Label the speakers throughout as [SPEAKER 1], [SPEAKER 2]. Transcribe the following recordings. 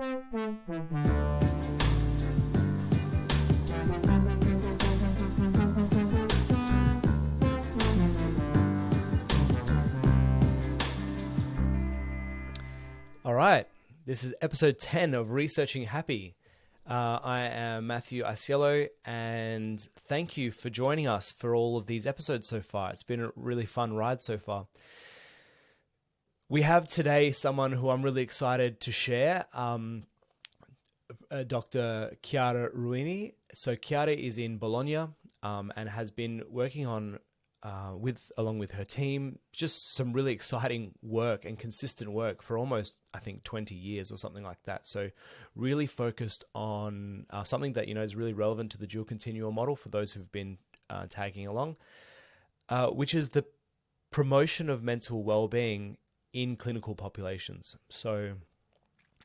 [SPEAKER 1] All right, this is episode 10 of Researching Happy. I am Matthew Asiello, and thank you for joining us for all of these episodes so far. It's been a really fun ride so far. We have today someone who I'm really excited to share, Dr. Chiara Ruini. So Chiara is in Bologna and has been working on along with her team, just some really exciting work and consistent work for almost, I think, 20 years or something like that. So really focused on something that, is really relevant to the dual continuum model for those who've been tagging along, which is the promotion of mental well-being in clinical populations. So,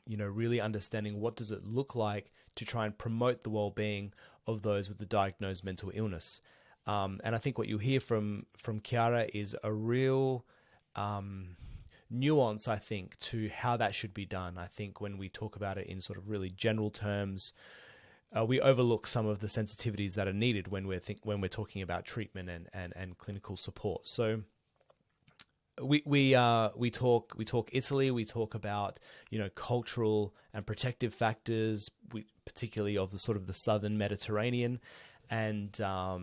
[SPEAKER 1] really understanding what does it look like to try and promote the well-being of those with the diagnosed mental illness. And I think what you hear from Chiara is a real nuance, I think, to how that should be done. I think when we talk about it in sort of really general terms, we overlook some of the sensitivities that are needed when we're talking about treatment and clinical support. So we talk Italy. We talk about cultural and protective factors, particularly of the sort of the southern Mediterranean, and I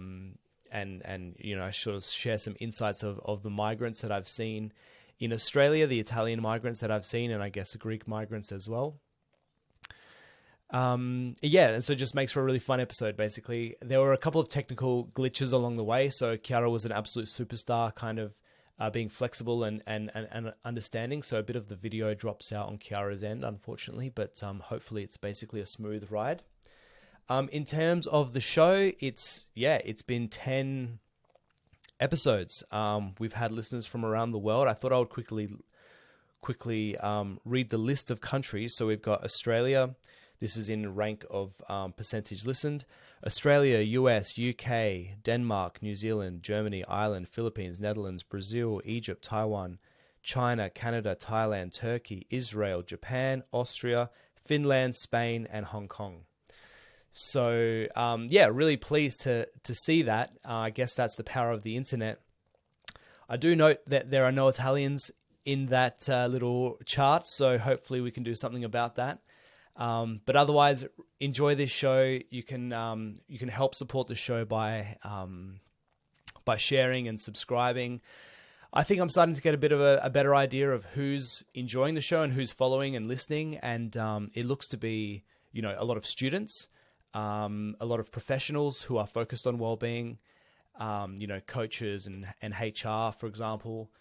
[SPEAKER 1] sort of share some insights of the migrants that I've seen in Australia, the Italian migrants that I've seen, and I guess the Greek migrants as well. And so it just makes for a really fun episode, basically. There were a couple of technical glitches along the way, so Chiara was an absolute superstar, kind of being flexible and understanding, so a bit of the video drops out on Chiara's end, unfortunately, but hopefully it's basically a smooth ride. In terms of the show, it's been 10 episodes. We've had listeners from around the world. I thought I would quickly read the list of countries. So we've got Australia. This is in rank of percentage listened. Australia, US, UK, Denmark, New Zealand, Germany, Ireland, Philippines, Netherlands, Brazil, Egypt, Taiwan, China, Canada, Thailand, Turkey, Israel, Japan, Austria, Finland, Spain, and Hong Kong. So, really pleased to see that. I guess that's the power of the internet. I do note that there are no Italians in that little chart, so hopefully we can do something about that. But otherwise, enjoy this show. You can help support the show by sharing and subscribing. I think I'm starting to get a bit of a better idea of who's enjoying the show and who's following and listening, and it looks to be a lot of students. A lot of professionals who are focused on well-being, coaches and HR, for example,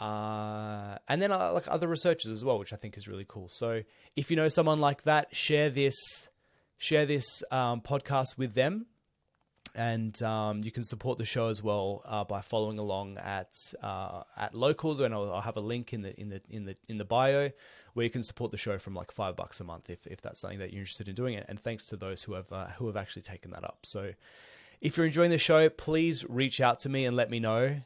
[SPEAKER 1] and then like other researchers as well, which I think is really cool. So if you know someone like that, share this podcast with them, and you can support the show as well by following along at Locals, and I'll have a link in the bio, where you can support the show from like $5 a month if that's something that you're interested in doing it. And thanks to those who have actually taken that up. So if you're enjoying the show, please reach out to me and let me know.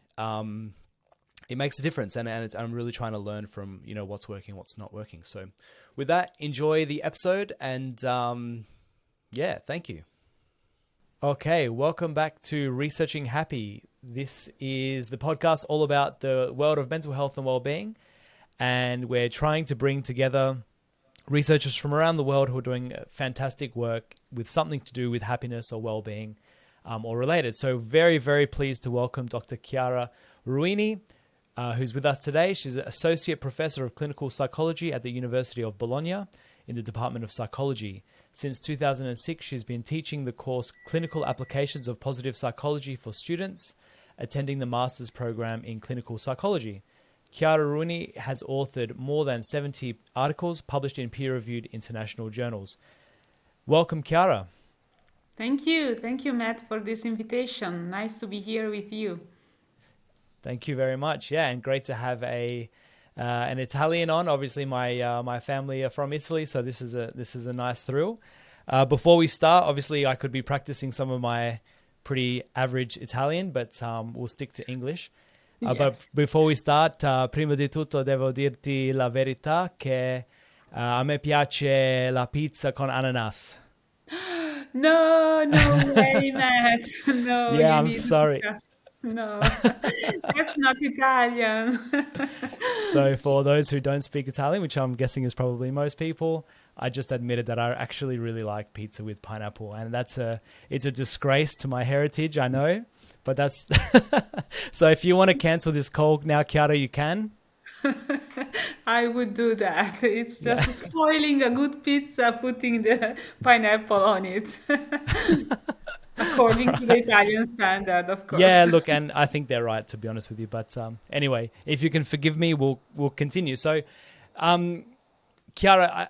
[SPEAKER 1] It makes a difference, and I'm really trying to learn from what's working, what's not working. So with that, enjoy the episode, and thank you. Okay, welcome back to Researching Happy. This is the podcast all about the world of mental health and well-being. And we're trying to bring together researchers from around the world who are doing fantastic work with something to do with happiness or well-being or related. So very, very pleased to welcome Dr. Chiara Ruini, who's with us today. She's an Associate Professor of Clinical Psychology at the University of Bologna in the Department of Psychology. Since 2006, she's been teaching the course Clinical Applications of Positive Psychology for students attending the Master's Program in Clinical Psychology. Chiara Ruini has authored more than 70 articles published in peer-reviewed international journals. Welcome, Chiara.
[SPEAKER 2] Thank you, Matt, for this invitation. Nice to be here with you.
[SPEAKER 1] Thank you very much. Yeah, and great to have an Italian on. Obviously, my family are from Italy, so this is a nice thrill. Before we start, obviously, I could be practicing some of my pretty average Italian, but we'll stick to English.
[SPEAKER 2] Yes.
[SPEAKER 1] But before we start, prima di tutto devo dirti la verità che A me piace la pizza con ananas.
[SPEAKER 2] No, no way, Matt. No,
[SPEAKER 1] Yeah,
[SPEAKER 2] you
[SPEAKER 1] I'm
[SPEAKER 2] need
[SPEAKER 1] sorry.
[SPEAKER 2] to. No, that's not Italian.
[SPEAKER 1] So for those who don't speak Italian, which I'm guessing is probably most people, I just admitted that I actually really like pizza with pineapple, and it's a disgrace to my heritage, I know, but that's so if you want to cancel this call now, Chiara, you can.
[SPEAKER 2] I would do that. It's
[SPEAKER 1] Yeah.
[SPEAKER 2] just spoiling a good pizza, putting the pineapple on it, according to the Italian standard, of
[SPEAKER 1] Yeah,
[SPEAKER 2] course.
[SPEAKER 1] look, and I think they're right to be honest with you. But anyway, if you can forgive me, we'll continue. So, um, Chiara,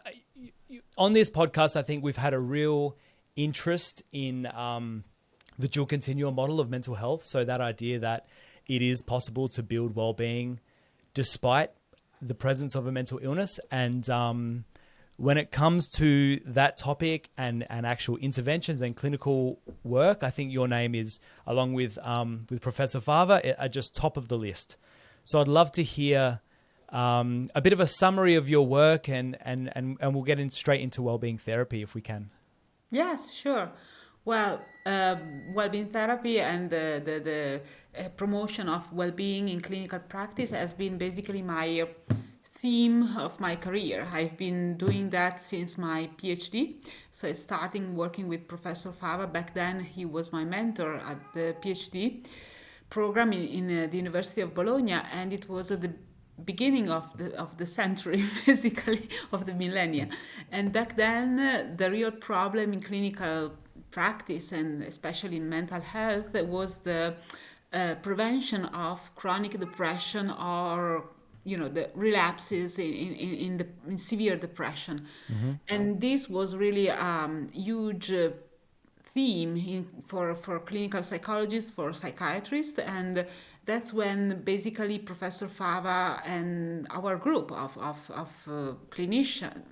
[SPEAKER 1] on this podcast, I think we've had a real interest in the dual continuum model of mental health. So that idea that it is possible to build well-being despite the presence of a mental illness. And when it comes to that topic and actual interventions and clinical work, I think your name is, along with Professor Fava, are just top of the list. So I'd love to hear a bit of a summary of your work, and we'll get straight into wellbeing therapy if we can.
[SPEAKER 2] Yes, sure. Well, well-being therapy and the promotion of well-being in clinical practice has been basically my theme of my career. I've been doing that since my PhD. So starting working with Professor Fava, back then he was my mentor at the PhD program in the University of Bologna, and it was at the beginning of the century, basically of the millennia. And back then, the real problem in clinical practice and especially in mental health was the prevention of chronic depression or the relapses in severe depression. And this was really huge theme for clinical psychologists, for psychiatrists, and that's when basically Professor Fava and our group of clinician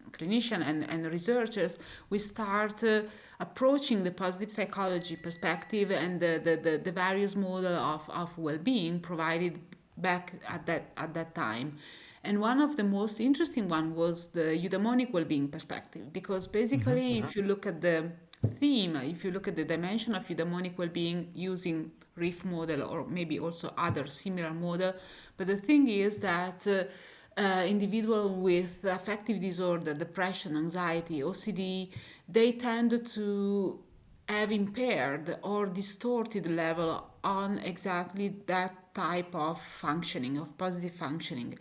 [SPEAKER 2] and researchers, we start approaching the positive psychology perspective and the various model of well-being provided back at that time. And one of the most interesting one was the eudaimonic well-being perspective, because basically if you look at the theme, if you look at the dimension of eudaimonic well-being using RIF model or maybe also other similar model, but the thing is that individuals with affective disorder, depression, anxiety, OCD, they tend to have impaired or distorted level on exactly that type of functioning, of positive functioning.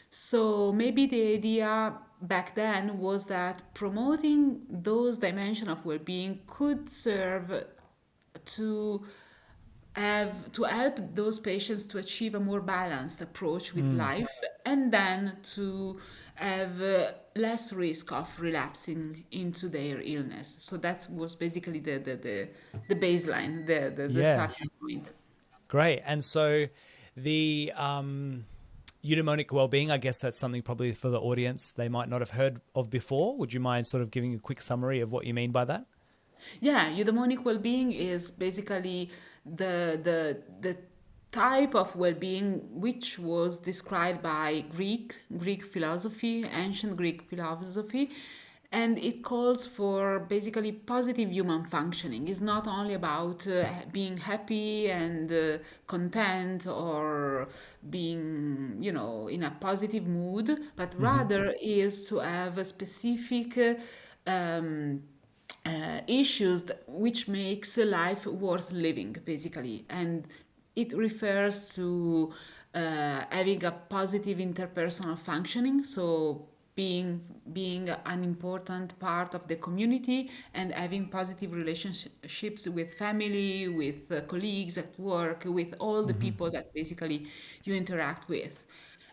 [SPEAKER 2] So maybe the idea back then was that promoting those dimensions of well-being could serve to to help those patients to achieve a more balanced approach with life, and then to have less risk of relapsing into their illness. So that was basically the baseline, the
[SPEAKER 1] Yeah,
[SPEAKER 2] starting point.
[SPEAKER 1] great. And so the eudaimonic well-being, I guess that's something probably for the audience they might not have heard of before. Would you mind sort of giving a quick summary of what you mean by that?
[SPEAKER 2] Yeah, eudaimonic well-being is basically the type of well-being which was described by Greek philosophy, ancient Greek philosophy, and it calls for basically positive human functioning. It's not only about being happy and content or being, in a positive mood, but rather is to have a specific issues which makes a life worth living, basically. And it refers to having a positive interpersonal functioning, so being an important part of the community and having positive relationships with family, with colleagues at work, with all the people that basically you interact with,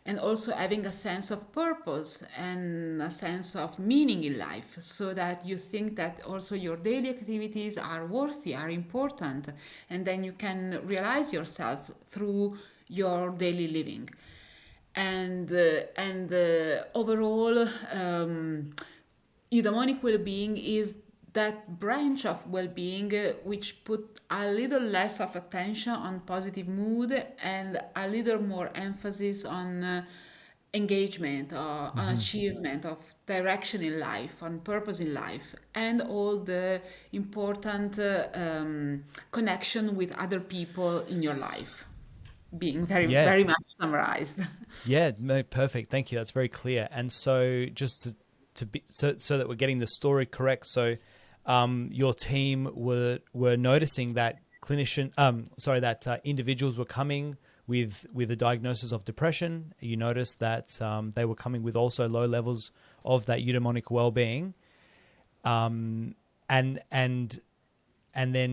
[SPEAKER 2] and also having a sense of purpose and a sense of meaning in life, so that you think that also your daily activities are worthy, are important, and then you can realize yourself through your daily living. And overall, eudaimonic well-being is that branch of well-being which put a little less of attention on positive mood and a little more emphasis on engagement or on
[SPEAKER 1] Hmm.
[SPEAKER 2] achievement of direction in life, on purpose in life, and all the important connection with other people in your life, being very,
[SPEAKER 1] Yeah.
[SPEAKER 2] very much summarized.
[SPEAKER 1] Yeah, no, perfect. Thank you. That's very clear. And so, just to be so that we're getting the story correct. So, your team were noticing that individuals were coming with a diagnosis of depression. You noticed that they were coming with also low levels of that eudaimonic well-being, and and and then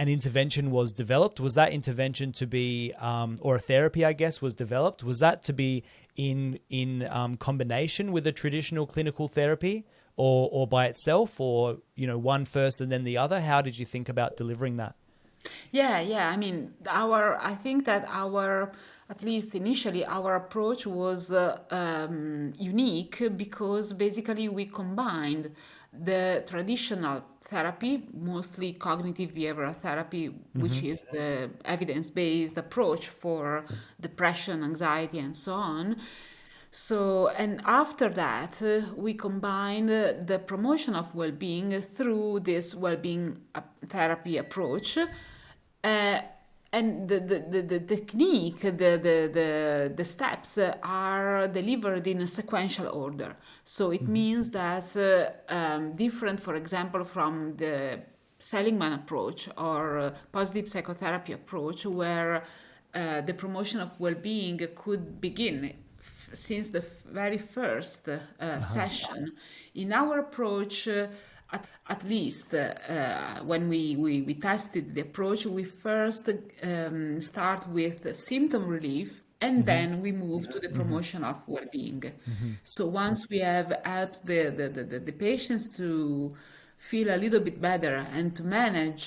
[SPEAKER 1] an intervention was developed. Was that intervention to be, or a therapy, I guess, was developed? Was that to be in combination with a traditional clinical therapy, or by itself, or one first and then the other? How did you think about delivering that?
[SPEAKER 2] Yeah, yeah. I mean, I think that at least initially, our approach was unique because basically we combined the traditional therapy, mostly cognitive behavioral therapy, which
[SPEAKER 1] Mm-hmm.
[SPEAKER 2] is the evidence-based approach for depression, anxiety, and so on. So, and after that, we combine the promotion of well-being through this well-being therapy approach. And the technique, the steps are delivered in a sequential order. So it
[SPEAKER 1] Mm-hmm.
[SPEAKER 2] means that different, for example, from the Seligman approach or positive psychotherapy approach, where the promotion of well-being could begin since the very first
[SPEAKER 1] Uh-huh.
[SPEAKER 2] session. In our approach, at least when we tested the approach, we first start with symptom relief and
[SPEAKER 1] Mm-hmm.
[SPEAKER 2] then we move to the
[SPEAKER 1] Mm-hmm.
[SPEAKER 2] promotion of well-being.
[SPEAKER 1] Mm-hmm.
[SPEAKER 2] So once we have helped the patients to feel a little bit better and to manage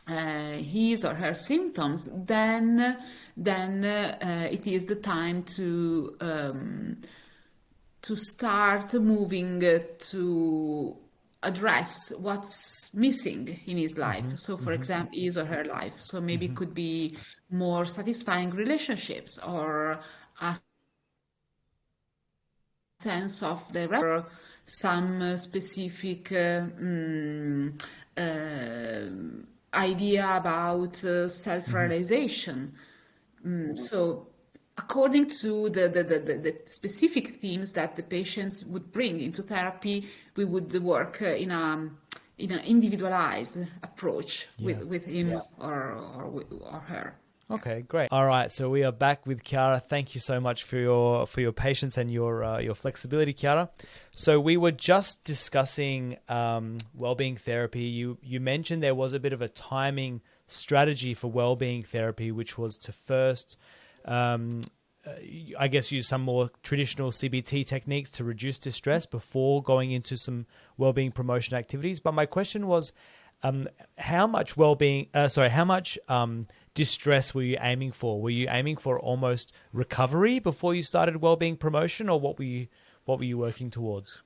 [SPEAKER 2] his or her symptoms, then it is the time to start moving to address what's missing in his life.
[SPEAKER 1] Mm-hmm.
[SPEAKER 2] So, for
[SPEAKER 1] Mm-hmm.
[SPEAKER 2] example, his or her life. So maybe it
[SPEAKER 1] Mm-hmm.
[SPEAKER 2] could be more satisfying relationships or a sense of or some specific idea about
[SPEAKER 1] Mm-hmm.
[SPEAKER 2] self-realization. So according to the specific themes that the patients would bring into therapy, we would work in an individualized approach
[SPEAKER 1] Yeah.
[SPEAKER 2] with him or her. Yeah.
[SPEAKER 1] Okay, great. All right, so we are back with Chiara. Thank you so much for your patience and your flexibility, Chiara. So we were just discussing well-being therapy. You mentioned there was a bit of a timing strategy for well-being therapy, which was to first, um, I guess, use some more traditional CBT techniques to reduce distress before going into some well-being promotion activities. But my question was, how much distress were you aiming for? Were you aiming for almost recovery before you started well-being promotion, or what were you working towards?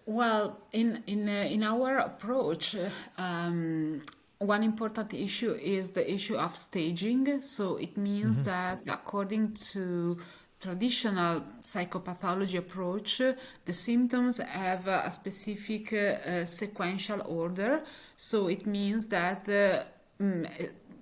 [SPEAKER 2] Well, in our approach, one important issue is the issue of staging. So it means
[SPEAKER 1] Mm-hmm.
[SPEAKER 2] that according to traditional psychopathology approach, the symptoms have a specific sequential order. So it means that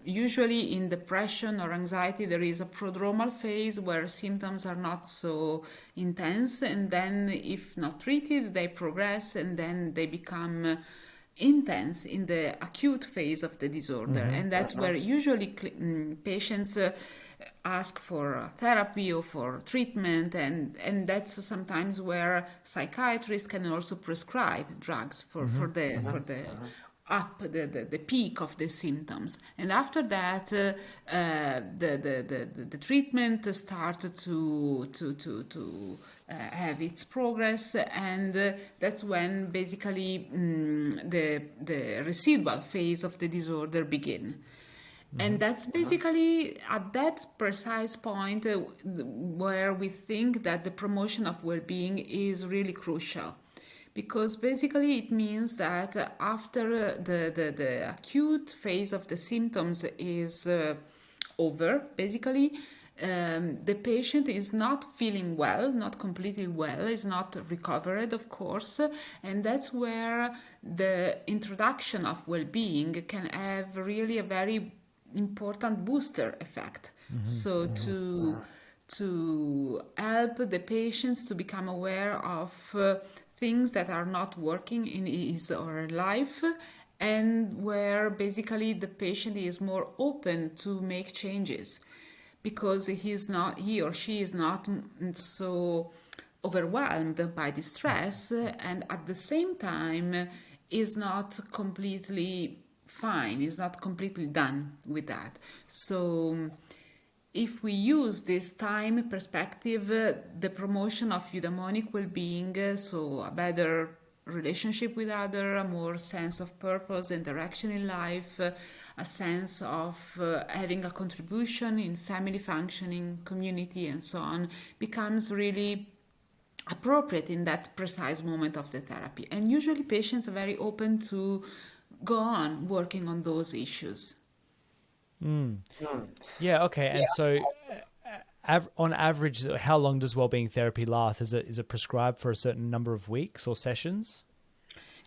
[SPEAKER 2] usually in depression or anxiety, there is a prodromal phase where symptoms are not so intense, and then, if not treated, they progress and then they become intense in the acute phase of the disorder.
[SPEAKER 1] Mm-hmm.
[SPEAKER 2] And that's where usually patients ask for therapy or for treatment, and that's sometimes where psychiatrists can also prescribe drugs
[SPEAKER 1] Mm-hmm.
[SPEAKER 2] for
[SPEAKER 1] Mm-hmm.
[SPEAKER 2] the up the peak of the symptoms. And after that, the treatment started to have its progress, and that's when basically the residual phase of the disorder begin.
[SPEAKER 1] Mm-hmm.
[SPEAKER 2] And that's basically at that precise point where we think that the promotion of well-being is really crucial, because basically it means that after the acute phase of the symptoms is over, basically the patient is not feeling well, not completely well, is not recovered, of course, and that's where the introduction of well-being can have really a very important booster effect. So to help the patients to become aware of things that are not working in his or her life, and where basically the patient is more open to make changes because he or she is not so overwhelmed by the stress, and at the same time is not completely fine, is not completely done with that. So if we use this time perspective, the promotion of eudaimonic well-being, so a better relationship with other, a more sense of purpose and direction in life, a sense of having a contribution in family functioning, community, and so on, becomes really appropriate in that precise moment of the therapy. And usually patients are very open to go on working on those issues.
[SPEAKER 1] Yeah, okay. And so on average, how long does wellbeing therapy last? Is it prescribed for a certain number of weeks or sessions?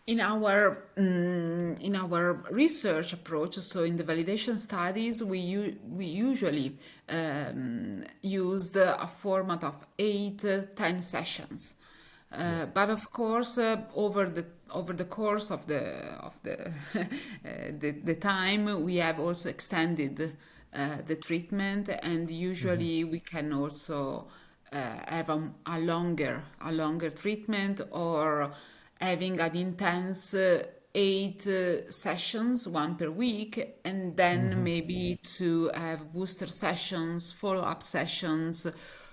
[SPEAKER 2] In our research approach, so in the validation studies, we usually used a format of 8-10 sessions. But of course, over the course of the the time, we have also extended the treatment, and usually we can also have a longer treatment, or having an intense 8 sessions, one per week, and then maybe to have booster sessions, follow-up sessions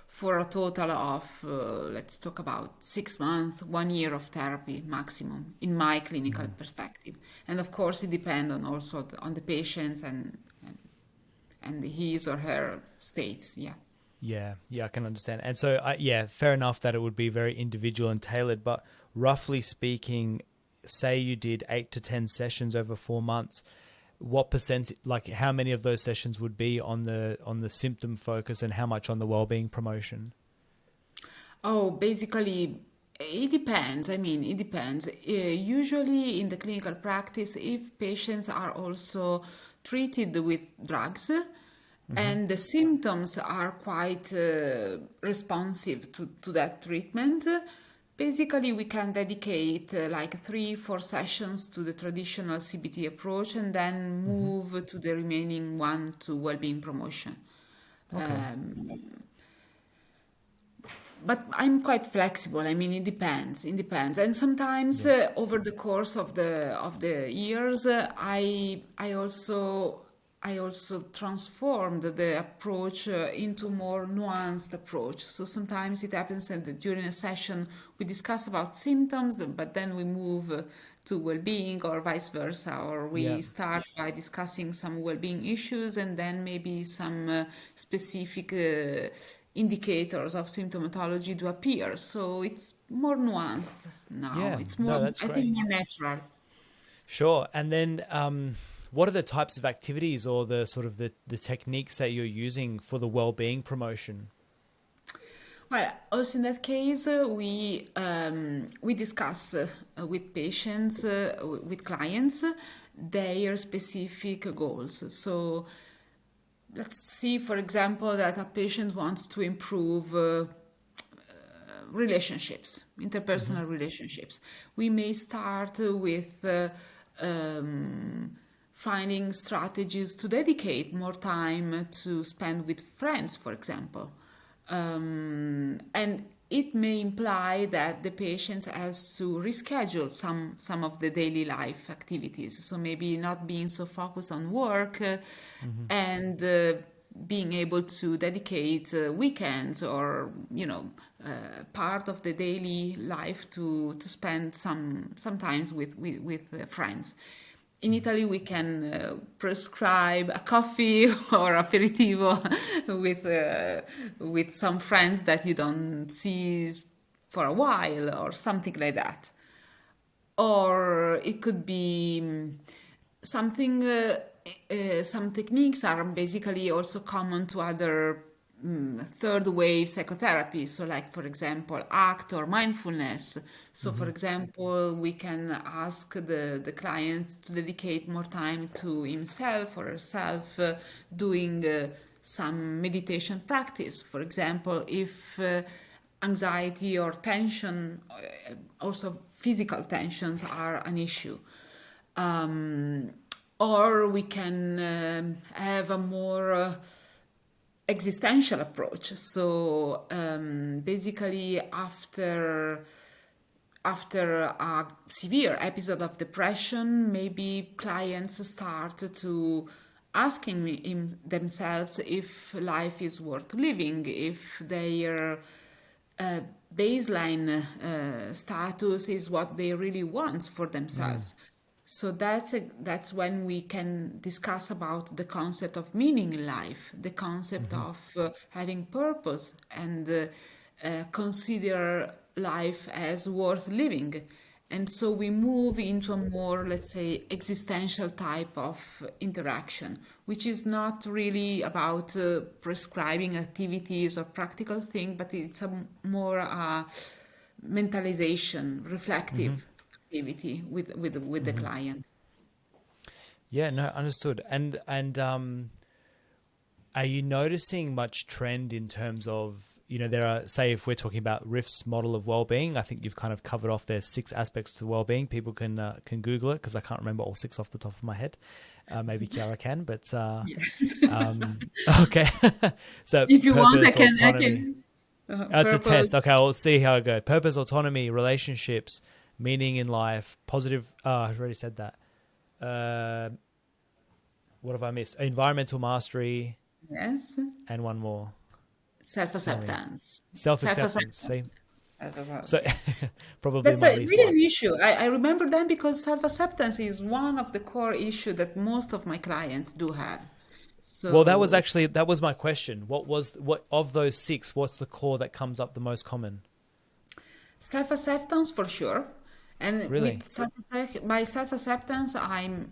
[SPEAKER 2] for a total of, let's talk about 6 months, 1 year of therapy maximum, in my clinical perspective. And of course, it depends on also on the patients and his or her states. Yeah.
[SPEAKER 1] Yeah, I can understand. And so, yeah, fair enough that it would be very individual and tailored, but roughly speaking, say you did 8 to 10 sessions over 4 months, what percent, like how many of those sessions would be on the symptom focus and how much on the well-being promotion?
[SPEAKER 2] Oh, basically, it depends. I mean, it depends. Usually, in the clinical practice, if patients are also treated with drugs and the symptoms are quite responsive to that treatment, basically we can dedicate like 3-4 sessions to the traditional CBT approach and then move to the remaining one to well-being promotion.
[SPEAKER 1] Okay.
[SPEAKER 2] But I'm quite flexible. I mean, it depends. It depends, and sometimes
[SPEAKER 1] Yeah.
[SPEAKER 2] over the course of the years, I also transformed the approach into more nuanced approach. So sometimes it happens that during a session we discuss about symptoms, but then we move to well-being, or vice versa, or
[SPEAKER 1] Yeah.
[SPEAKER 2] we start by discussing some well-being issues and then maybe some specific indicators of symptomatology do appear. So it's more nuanced now.
[SPEAKER 1] Yeah.
[SPEAKER 2] It's more,
[SPEAKER 1] No, that's
[SPEAKER 2] I
[SPEAKER 1] great.
[SPEAKER 2] think, more natural.
[SPEAKER 1] Sure. And then what are the types of activities or the sort of the techniques that you're using for the well-being promotion?
[SPEAKER 2] Well, also in that case, we discuss with patients, with clients, their specific goals. So let's see, for example, that a patient wants to improve relationships, interpersonal relationships. We may start with finding strategies to dedicate more time to spend with friends, for example. And it may imply that the patient has to reschedule some of the daily life activities. So maybe not being so focused on work and being able to dedicate weekends or part of the daily life to spend sometimes with friends. In Italy, we can prescribe a coffee or aperitivo with some friends that you don't see for a while, or something like that. Or it could be something. Some techniques are basically also common to other third wave psychotherapy. So, like, for example, ACT or mindfulness. So, for example, we can ask the client to dedicate more time to himself or herself, doing some meditation practice. For example, if anxiety or tension, also physical tensions, are an issue. Um, or we can have a more existential approach. So basically, after a severe episode of depression, maybe clients start to asking themselves if life is worth living, if their uh, baseline status is what they really want for themselves. So that's when we can discuss about the concept of meaning in life, the concept of having purpose, and consider life as worth living. And so we move into a more, let's say, existential type of interaction, which is not really about prescribing activities or practical thing, but it's a more mentalization, reflective activity with the client.
[SPEAKER 1] Yeah, no, understood. And are you noticing much trend in terms of, there are, say, if we're talking about Riff's model of well-being, I think you've kind of covered off there's 6 aspects to well-being. People can Google it because I can't remember all 6 off the top of my head. Maybe Chiara can, but
[SPEAKER 2] Yes.
[SPEAKER 1] okay. So
[SPEAKER 2] If you want,
[SPEAKER 1] purpose,
[SPEAKER 2] I
[SPEAKER 1] autonomy.
[SPEAKER 2] can.
[SPEAKER 1] That's a test.
[SPEAKER 2] Purpose.
[SPEAKER 1] Okay, we'll see how it goes. Purpose, autonomy, relationships, meaning in life, positive. I've already said that. What have I missed? Environmental mastery,
[SPEAKER 2] Yes.
[SPEAKER 1] and one more. Tell me.
[SPEAKER 2] Self-acceptance.
[SPEAKER 1] Self-acceptance.
[SPEAKER 2] Self-acceptance.
[SPEAKER 1] See, so
[SPEAKER 2] Self-acceptance.
[SPEAKER 1] probably
[SPEAKER 2] That's
[SPEAKER 1] my
[SPEAKER 2] a,
[SPEAKER 1] least
[SPEAKER 2] really
[SPEAKER 1] one.
[SPEAKER 2] an issue. I remember them because self-acceptance is one of the core issues that most of my clients do have.
[SPEAKER 1] Well,
[SPEAKER 2] So
[SPEAKER 1] that was my question. What of those 6? What's the core that comes up the most common?
[SPEAKER 2] self-acceptance for sure. And
[SPEAKER 1] Really?
[SPEAKER 2] with by self-acceptance, I'm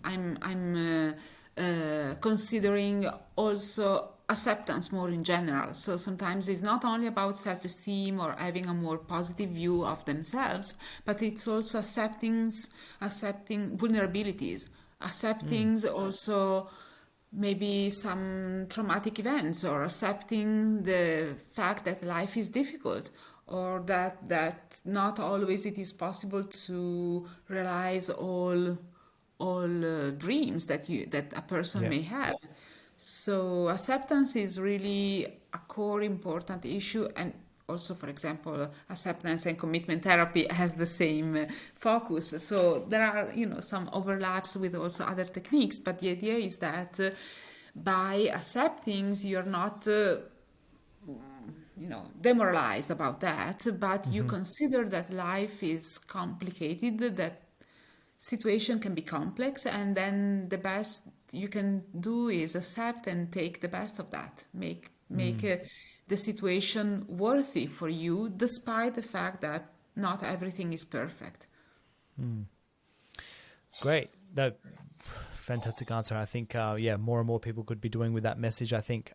[SPEAKER 2] considering also acceptance more in general. So sometimes it's not only about self-esteem or having a more positive view of themselves, but it's also accepting vulnerabilities, accepting also maybe some traumatic events, or accepting the fact that life is difficult, or that not always it is possible to realize all dreams that a person
[SPEAKER 1] Yeah.
[SPEAKER 2] may have. So acceptance is really a core important issue. And also, for example, acceptance and commitment therapy has the same focus. So there are, some overlaps with also other techniques, but the idea is that by accepting, you're not demoralized about that, but you consider that life is complicated, that situation can be complex, and then the best you can do is accept and take the best of that, make the situation worthy for you, despite the fact that not everything is perfect.
[SPEAKER 1] Great. That fantastic answer. I think more and more people could be doing with that message. I think.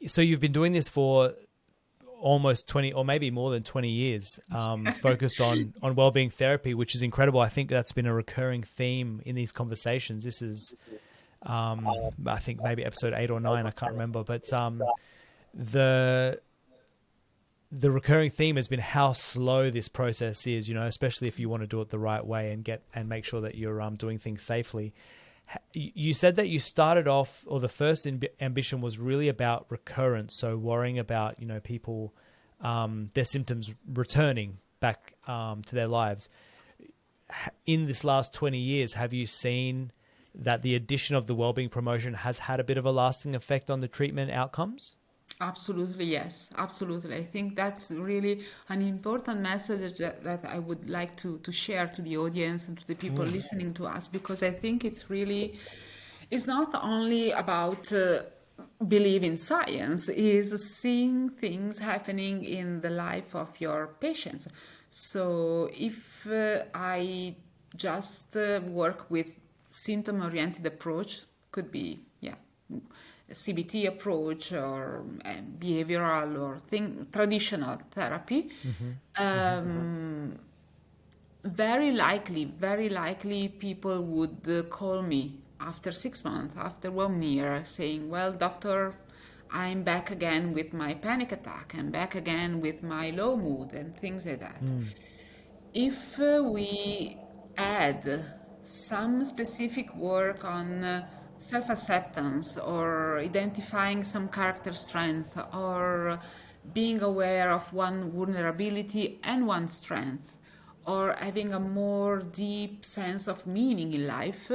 [SPEAKER 1] So you've been doing this for almost 20 or maybe more than 20 years, focused on wellbeing therapy, which is incredible. I think that's been a recurring theme in these conversations. This is, I think maybe episode 8 or 9, I can't remember, but the recurring theme has been how slow this process is, especially if you want to do it the right way and make sure that you're doing things safely. You said that you started off, or the first ambition was really about recurrence. So worrying about, people, their symptoms returning back to their lives. In this last 20 years, have you seen that the addition of the wellbeing promotion has had a bit of a lasting effect on the treatment outcomes?
[SPEAKER 2] Absolutely, yes, absolutely. I think that's really an important message that I would like to share to the audience and to the people listening to us, because I think it's not only about believe in science, is seeing things happening in the life of your patients. So if I just work with symptom-oriented approach, could be, CBT approach or behavioral or traditional therapy,
[SPEAKER 1] Mm-hmm. Mm-hmm.
[SPEAKER 2] um, very likely people would call me after 6 months, after 1 year, saying, well, doctor, I'm back again with my panic attack, I'm back again with my low mood, and things like that.
[SPEAKER 1] Mm.
[SPEAKER 2] If we add some specific work on self acceptance or identifying some character strength or being aware of one vulnerability and one strength or having a more deep sense of meaning in life,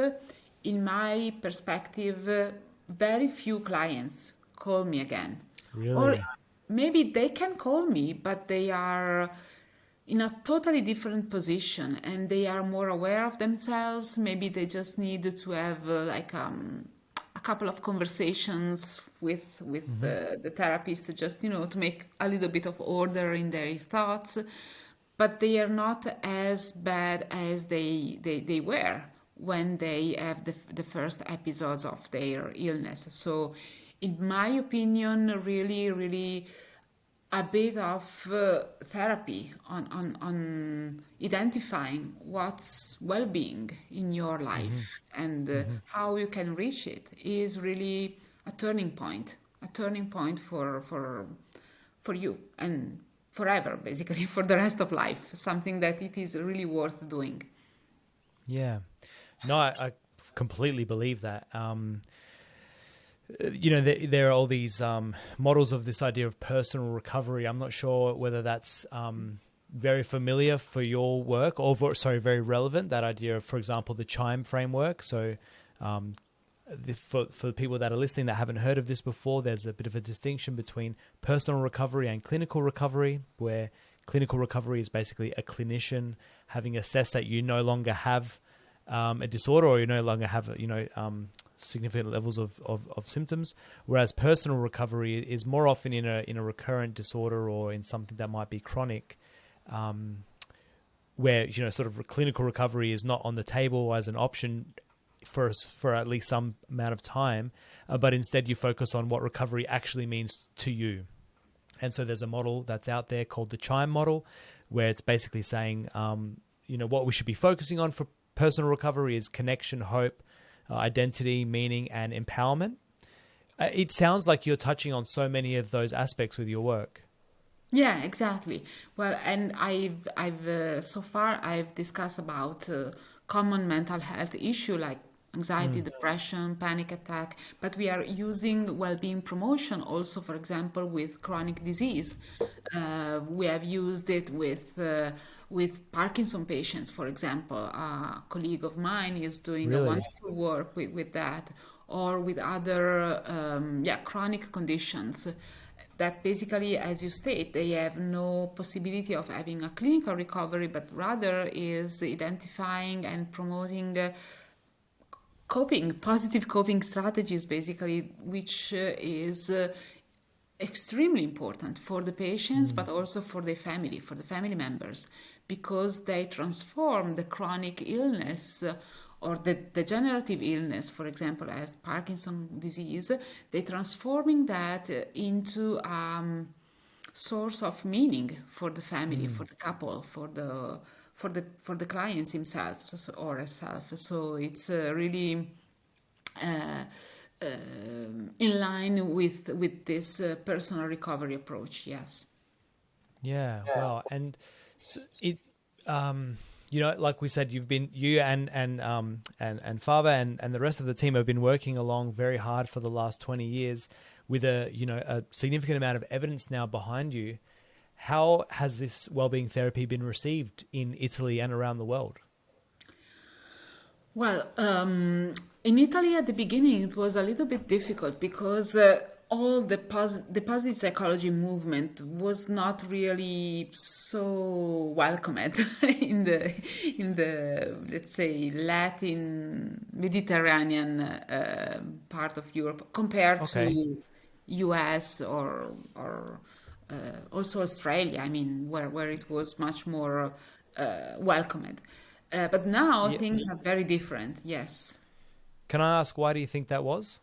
[SPEAKER 2] in my perspective, very few clients call me again. Or
[SPEAKER 1] Really?
[SPEAKER 2] maybe they can call me, but they are in a totally different position and they are more aware of themselves. Maybe they just need to have a couple of conversations with
[SPEAKER 1] Mm-hmm.
[SPEAKER 2] the therapist, just to make a little bit of order in their thoughts, but they are not as bad as they were when they have the first episodes of their illness. So in my opinion, really a bit of therapy on identifying what's well-being in your
[SPEAKER 1] Mm-hmm.
[SPEAKER 2] life and
[SPEAKER 1] Mm-hmm.
[SPEAKER 2] how you can reach it is really a turning point for you and forever, basically, for the rest of life, something that it is really worth doing.
[SPEAKER 1] Yeah. No, I completely believe that. There are all these models of this idea of personal recovery. I'm not sure whether that's very familiar for your work or, very relevant, that idea of, for example, the CHIME framework. So um, for people that are listening that haven't heard of this before, there's a bit of a distinction between personal recovery and clinical recovery, where clinical recovery is basically a clinician having assessed that you no longer have a disorder or you no longer have, significant levels of symptoms, whereas personal recovery is more often in a recurrent disorder or in something that might be chronic, where sort of clinical recovery is not on the table as an option for at least some amount of time, but instead you focus on what recovery actually means to you. And so there's a model that's out there called the CHIME model, where it's basically saying, what we should be focusing on for personal recovery is connection, hope, identity, meaning, and empowerment. It sounds like you're touching on so many of those aspects with your work.
[SPEAKER 2] Yeah, exactly. Well, and I've so far I've discussed about common mental health issue like anxiety,
[SPEAKER 1] Mm,
[SPEAKER 2] depression, panic attack, but we are using well-being promotion also, for example, with chronic disease. We have used it with Parkinson patients, for example. A colleague of mine is doing a
[SPEAKER 1] really?
[SPEAKER 2] wonderful work with that, or with other chronic conditions that basically, as you state, they have no possibility of having a clinical recovery, but rather is identifying and promoting positive coping strategies, basically, which is extremely important for the patients,
[SPEAKER 1] Mm,
[SPEAKER 2] but also for the family members, because they transform the chronic illness or the degenerative illness, for example, as Parkinson disease, they transforming that into source of meaning for the family, for
[SPEAKER 1] mm.
[SPEAKER 2] the couple, for the clients themselves or herself. So it's really uh, in line with this personal recovery approach. Yes.
[SPEAKER 1] Yeah, well, and so like we said, you and Fava and the rest of the team have been working along very hard for the last 20 years with a significant amount of evidence now behind you. How has this wellbeing therapy been received in Italy and around the world?
[SPEAKER 2] Well, in Italy at the beginning it was a little bit difficult because all the positive psychology movement was not really so welcomed in the let's say Latin Mediterranean part of Europe compared
[SPEAKER 1] Okay.
[SPEAKER 2] to US or also Australia. I mean, where it was much more welcomed. But now
[SPEAKER 1] Yeah.
[SPEAKER 2] things are very different. Yes.
[SPEAKER 1] Can I ask, why do you think that was?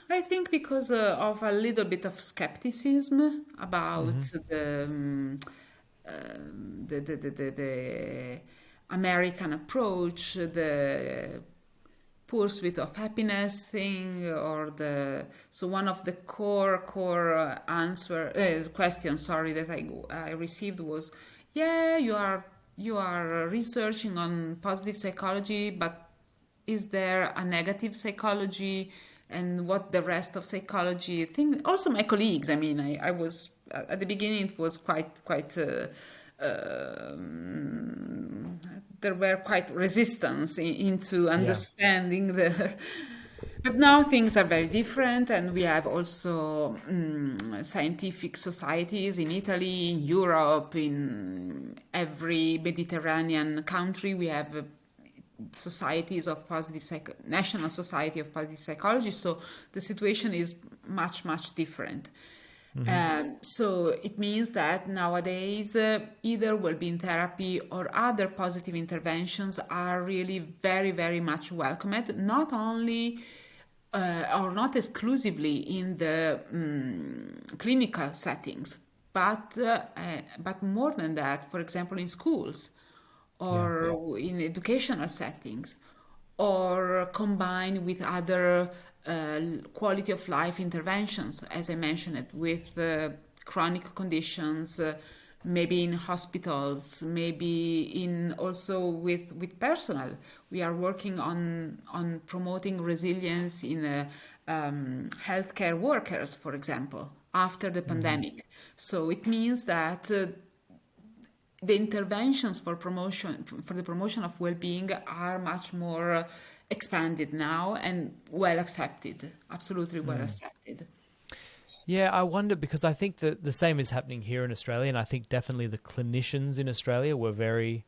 [SPEAKER 2] I think because of a little bit of skepticism about
[SPEAKER 1] Mm-hmm.
[SPEAKER 2] the American approach, the pursuit of happiness thing, or the so one of the core answer question, sorry, that I received was, yeah, you are researching on positive psychology, but is there a negative psychology, and what the rest of psychology think? Also my colleagues, I mean, I was at the beginning, it was quite there were quite resistance into
[SPEAKER 1] Yeah.
[SPEAKER 2] understanding the but now things are very different, and we have also scientific societies in Italy, in Europe, in every Mediterranean country. We have societies of national society of positive psychology. So the situation is much different.
[SPEAKER 1] Mm-hmm.
[SPEAKER 2] So it means that nowadays either well-being therapy or other positive interventions are really very much welcomed, not only or not exclusively in the clinical settings, but more than that, for example, in schools
[SPEAKER 1] Yeah.
[SPEAKER 2] or in educational settings, or combined with other quality of life interventions, as I mentioned, with chronic conditions, maybe in hospitals, maybe in also with personal. We are working on promoting resilience in healthcare workers, for example, after the
[SPEAKER 1] Mm-hmm.
[SPEAKER 2] pandemic. So it means that the interventions for the promotion of well-being are much more expanded now and well accepted, absolutely well
[SPEAKER 1] Mm.
[SPEAKER 2] accepted.
[SPEAKER 1] Yeah, I wonder because I think that the same is happening here in Australia, and I think definitely the clinicians in Australia were very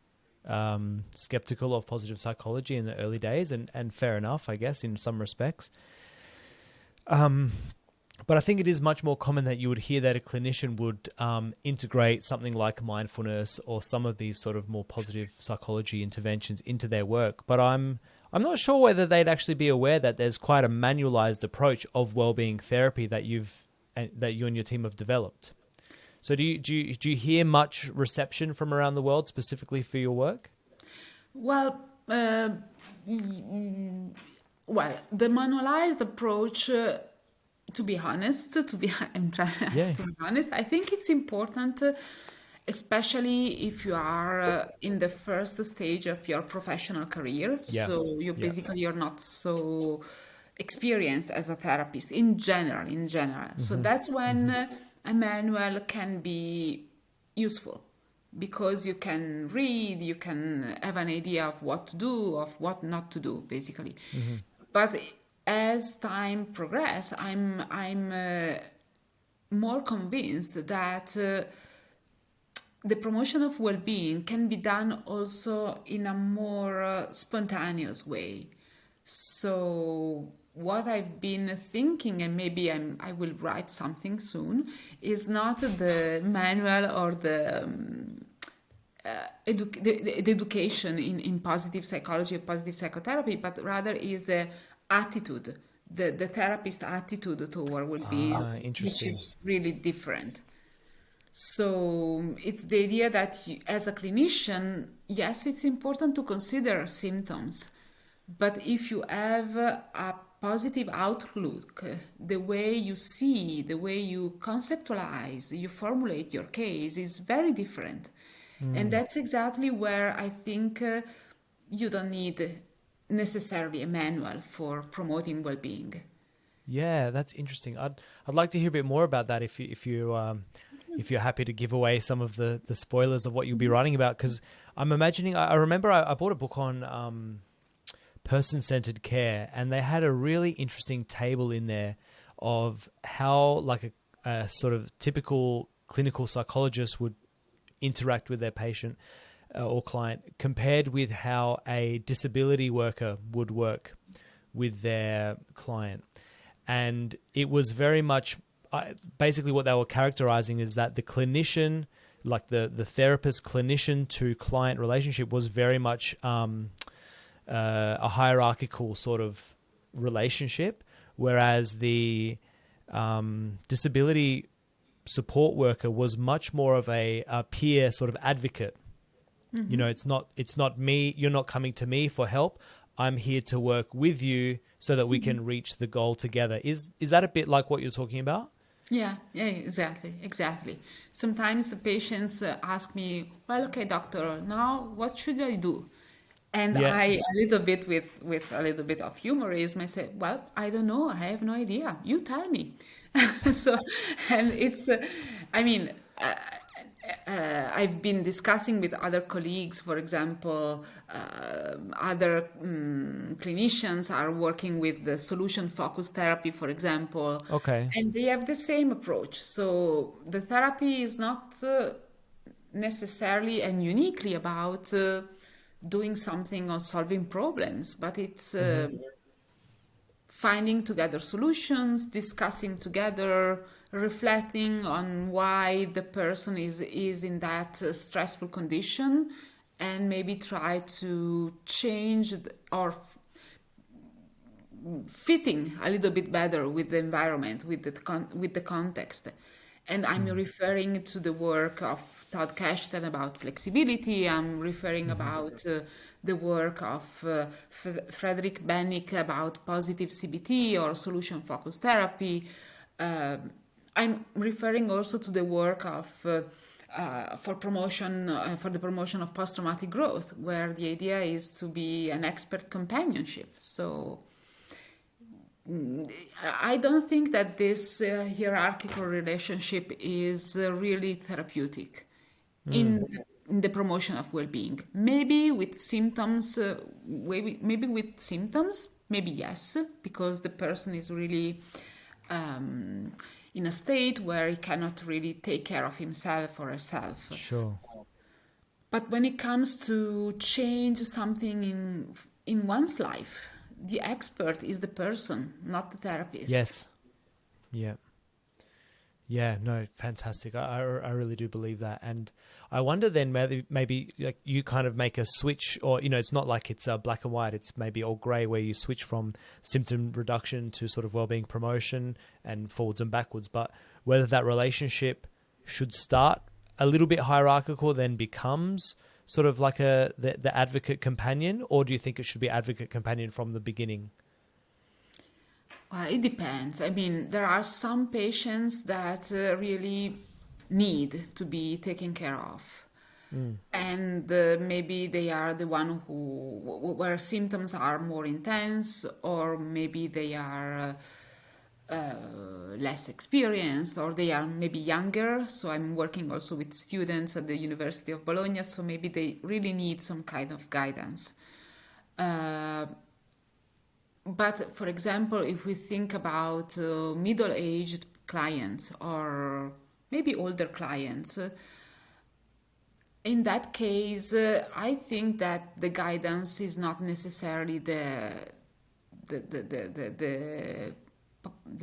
[SPEAKER 1] skeptical of positive psychology in the early days, and fair enough, I guess, in some respects. Um, but I think it is much more common that you would hear that a clinician would integrate something like mindfulness or some of these sort of more positive psychology interventions into their work. But I'm not sure whether they'd actually be aware that there's quite a manualized approach of well-being therapy that that you and your team have developed. So do you hear much reception from around the world specifically for your work?
[SPEAKER 2] Well, mm, well, the manualized approach, to be honest, I'm trying
[SPEAKER 1] Yeah.
[SPEAKER 2] to be honest, I think it's important, especially if you are in the first stage of your professional career.
[SPEAKER 1] Yeah.
[SPEAKER 2] So
[SPEAKER 1] Yeah.
[SPEAKER 2] you're not so experienced as a therapist in general, in general. So
[SPEAKER 1] Mm-hmm.
[SPEAKER 2] that's when
[SPEAKER 1] Mm-hmm.
[SPEAKER 2] a manual can be useful, because you can read, you can have an idea of what to do, of what not to do, basically.
[SPEAKER 1] Mm-hmm.
[SPEAKER 2] But as time progresses, I'm more convinced that the promotion of well-being can be done also in a more spontaneous way. So what I've been thinking, and maybe I will write something soon, is not the manual or the education in positive psychology or positive psychotherapy, but rather is the attitude, the therapist attitude toward well-being,
[SPEAKER 1] Ah,
[SPEAKER 2] which
[SPEAKER 1] interesting.
[SPEAKER 2] is really different. So it's the idea that you, as a clinician, yes, it's important to consider symptoms, but if you have a positive outlook, the way you see, the way you conceptualize, you formulate your case is very different. And
[SPEAKER 1] Mm.
[SPEAKER 2] that's exactly where I think you don't need necessarily a manual for promoting well-being.
[SPEAKER 1] Yeah, that's interesting. I'd like to hear a bit more about that if you're happy to give away some of the spoilers of what you'll be writing about, because I'm imagining I remember I bought a book on person-centered care, and they had a really interesting table in there of how like a sort of typical clinical psychologist would interact with their patient or client compared with how a disability worker would work with their client. And it was very much basically what they were characterizing is that the clinician, like the therapist clinician to client relationship, was very much a hierarchical sort of relationship, whereas the disability support worker was much more of a peer sort of advocate. You know, it's not me. You're not coming to me for help. I'm here to work with you so that we can reach the goal together. Is that a bit like what you're talking about?
[SPEAKER 2] Yeah, yeah, exactly. Sometimes the patients ask me, well, okay, doctor, now what should I do? And
[SPEAKER 1] Yeah.
[SPEAKER 2] I, a little bit with a little bit of humorism, I say, well, I don't know. I have no idea. You tell me. So, and it's, I mean, I've been discussing with other colleagues, for example, other clinicians are working with the solution focused therapy, for example,
[SPEAKER 1] Okay.
[SPEAKER 2] and they have the same approach. So the therapy is not necessarily and uniquely about doing something or solving problems, but it's finding together solutions, discussing together, reflecting on why the person is in that stressful condition, and maybe try to change or fitting a little bit better with the environment, with with the context. And I'm referring to the work of Todd Kashtan about flexibility. I'm referring about the work of Frederick Bennick about positive CBT or solution focused therapy. Uh, I'm referring also to the work of for the promotion of post-traumatic growth, where the idea is to be an expert companionship. So I don't think that this hierarchical relationship is really therapeutic in the promotion of well-being. Maybe with symptoms, maybe with symptoms, maybe yes, because the person is really in a state where he cannot really take care of himself or herself.
[SPEAKER 1] Sure.
[SPEAKER 2] But when it comes to change something in one's life, the expert is the person, not the therapist.
[SPEAKER 1] Yes. Yeah. Yeah, no, fantastic. I really do believe that. And I wonder then maybe like you kind of make a switch, or, you know, it's not like it's black and white. It's maybe all gray, where you switch from symptom reduction to sort of wellbeing promotion and forwards and backwards. But whether that relationship should start a little bit hierarchical, then becomes sort of like the advocate companion, or do you think it should be advocate companion from the beginning?
[SPEAKER 2] Well, it depends. I mean, there are some patients that really need to be taken care of. And maybe they are the one where symptoms are more intense, or maybe they are less experienced, or they are maybe younger. So I'm working also with students at the University of Bologna, so maybe they really need some kind of guidance. But for example, if we think about middle-aged clients or maybe older clients, in that case, I think that the guidance is not necessarily the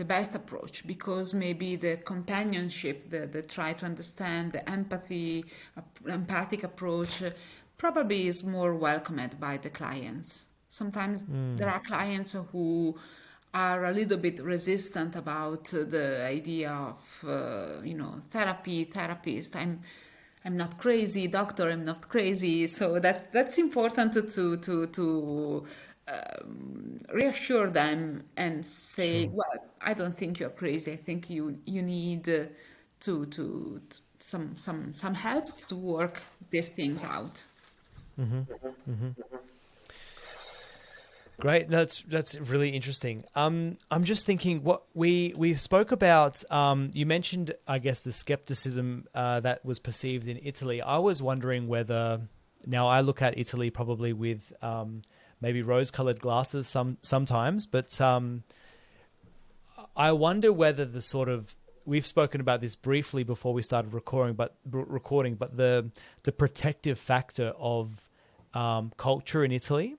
[SPEAKER 2] best approach, because maybe the companionship, the try to understand, the empathic approach probably is more welcomed by the clients. Sometimes there are clients who are a little bit resistant about the idea of therapist. I'm not crazy, doctor. I'm not crazy. So that's important to reassure them and say,
[SPEAKER 1] Sure.
[SPEAKER 2] well, I don't think you're crazy. I think you need to some help to work these things out.
[SPEAKER 1] Great. That's really interesting. I'm just thinking what we spoke about. You mentioned, I guess, the skepticism that was perceived in Italy. I was wondering whether, now I look at Italy probably with maybe rose-colored glasses sometimes, but I wonder whether the sort of, we've spoken about this briefly before we started recording, but the protective factor of culture in Italy.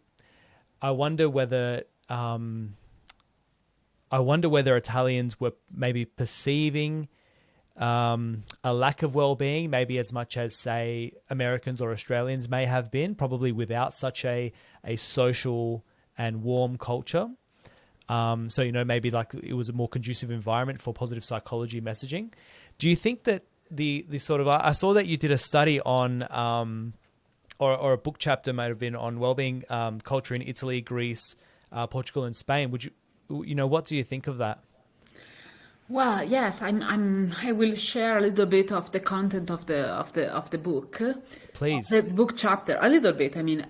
[SPEAKER 1] I wonder whether Italians were maybe perceiving a lack of well-being, maybe as much as, say, Americans or Australians may have been, probably without such a social and warm culture. So, maybe like it was a more conducive environment for positive psychology messaging. Do you think that the sort of, I saw that you did a study on, or a book chapter might have been on wellbeing culture in Italy, Greece, Portugal, and Spain. Would you, what do you think of that?
[SPEAKER 2] Well, yes, I will share a little bit of the content of the book,
[SPEAKER 1] Please.
[SPEAKER 2] the book chapter, a little bit. I mean,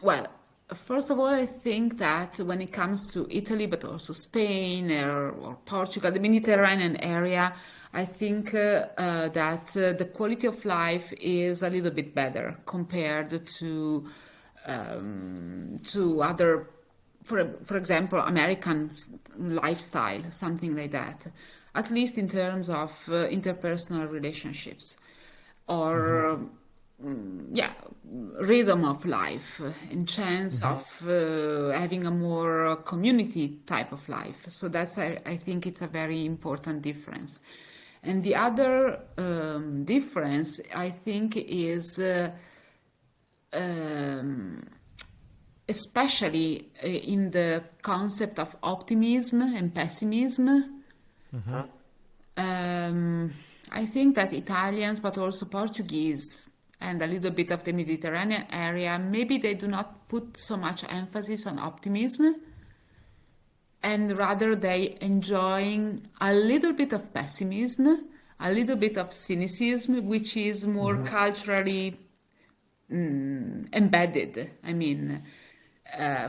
[SPEAKER 2] well, first of all, I think that when it comes to Italy, but also Spain or Portugal, the Mediterranean area, I think that the quality of life is a little bit better compared to other, for example, American lifestyle, something like that, at least in terms of interpersonal relationships or yeah, rhythm of life in chance of having a more community type of life. So that's, I think it's a very important difference. And the other difference, I think, is especially in the concept of optimism and pessimism. I think that Italians, but also Portuguese and a little bit of the Mediterranean area, maybe they do not put so much emphasis on optimism, and rather they enjoying a little bit of pessimism, a little bit of cynicism, which is more culturally embedded. I mean,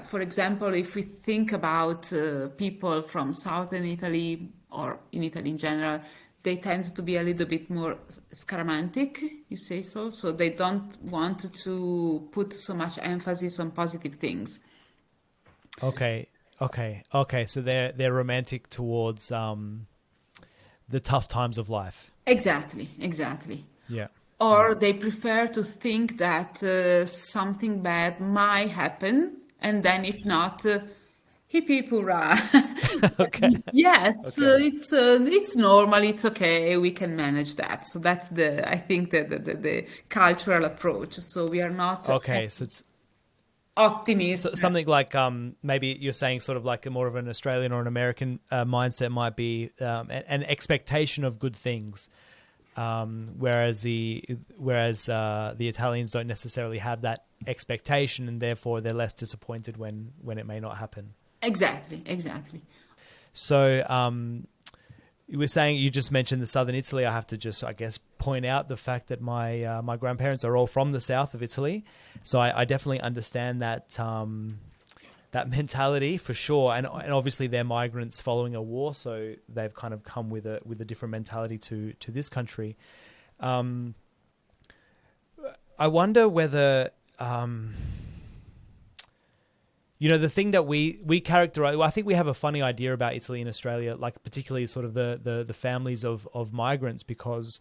[SPEAKER 2] for example, if we think about people from southern Italy or in Italy in general, they tend to be a little bit more scaramantic, you say so. So they don't want to put so much emphasis on positive things.
[SPEAKER 1] Okay. So they're romantic towards the tough times of life.
[SPEAKER 2] Exactly.
[SPEAKER 1] Yeah.
[SPEAKER 2] Or they prefer to think that something bad might happen, and then if not, hip hip hurrah.
[SPEAKER 1] Okay.
[SPEAKER 2] Yes,
[SPEAKER 1] Okay.
[SPEAKER 2] it's normal, it's okay, we can manage that. So that's I think the cultural approach. So we are not
[SPEAKER 1] Okay. So it's
[SPEAKER 2] optimism.
[SPEAKER 1] something like maybe you're saying sort of like a more of an Australian or an American mindset might be an expectation of good things. Whereas the Italians don't necessarily have that expectation, and therefore they're less disappointed when it may not happen.
[SPEAKER 2] Exactly.
[SPEAKER 1] So you were saying, you just mentioned the southern Italy. I have to just, I guess, point out the fact that my grandparents are all from the south of Italy, so I definitely understand that that mentality for sure. And obviously they're migrants following a war, so they've kind of come with a different mentality to this country. I wonder whether, the thing that we characterize, well, I think we have a funny idea about Italy and Australia, like particularly sort of the families of migrants, because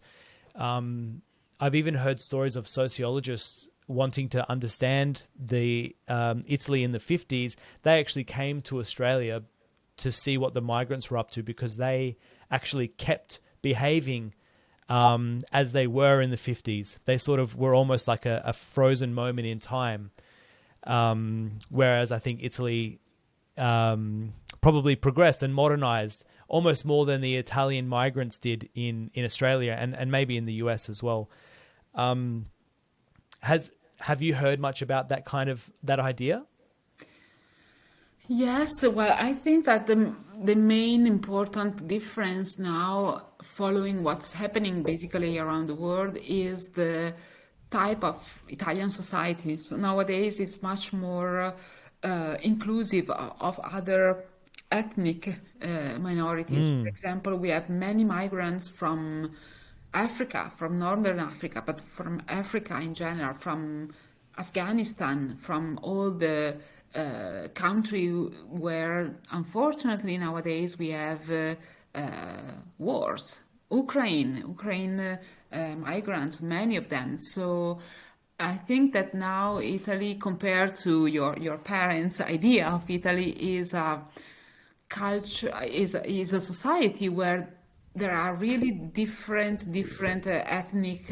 [SPEAKER 1] I've even heard stories of sociologists wanting to understand the Italy in the 50s. They actually came to Australia to see what the migrants were up to, because they actually kept behaving as they were in the 50s. They sort of were almost like a frozen moment in time. Whereas I think Italy probably progressed and modernized almost more than the Italian migrants did in Australia and maybe in the US as well. Have you heard much about that idea?
[SPEAKER 2] Yes, well, I think that the main important difference now, following what's happening basically around the world, is the type of Italian society. So nowadays it's much more inclusive of other ethnic minorities. For example, we have many migrants from Africa, from Northern Africa, but from Africa in general, from Afghanistan, from all the country where unfortunately nowadays we have wars. Ukraine migrants, many of them. So I think that now Italy, compared to your parents' idea of Italy, is a culture, is a society where there are really different ethnic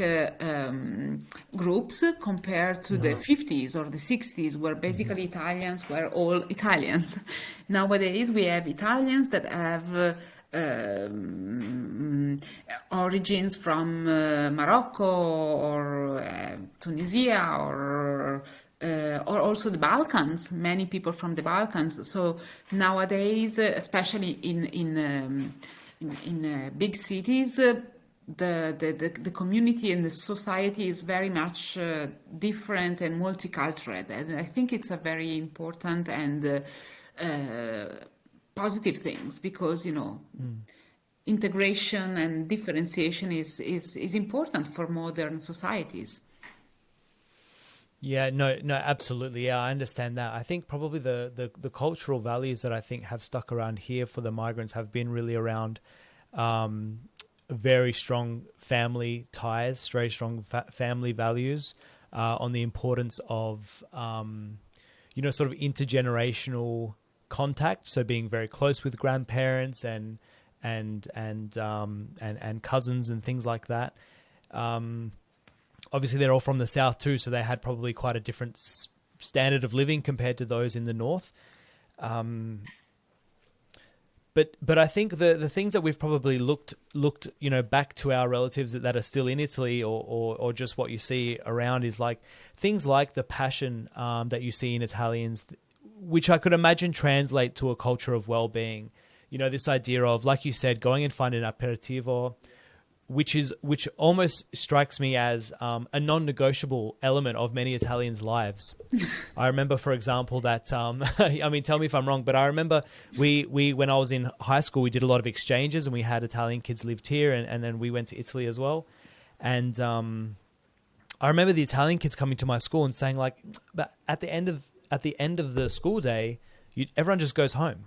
[SPEAKER 2] groups compared to the 50s or the 60s, where basically Italians were all Italians. Nowadays we have Italians that have origins from Morocco or Tunisia or also the Balkans. Many people from the Balkans. So nowadays, especially in big cities, the community and the society is very much different and multicultural, and I think it's a very important and positive things, because integration and differentiation is important for modern societies.
[SPEAKER 1] Yeah, no, absolutely. Yeah, I understand that. I think probably the cultural values that I think have stuck around here for the migrants have been really around very strong family ties, very strong family values, on the importance of, sort of intergenerational contact. So being very close with grandparents and cousins and things like that. Obviously, they're all from the south too, so they had probably quite a different standard of living compared to those in the north. But I think the things that we've probably looked back to our relatives that are still in Italy or just what you see around is like things like the passion that you see in Italians, which I could imagine translate to a culture of well-being. This idea of, like you said, going and finding an aperitivo, which almost strikes me as a non-negotiable element of many Italians' lives. I remember, for example, that I mean, tell me if I'm wrong, but I remember we when I was in high school, we did a lot of exchanges, and we had Italian kids lived here, and then we went to Italy as well. And I remember the Italian kids coming to my school and saying, like, but at the end of the school day, everyone just goes home,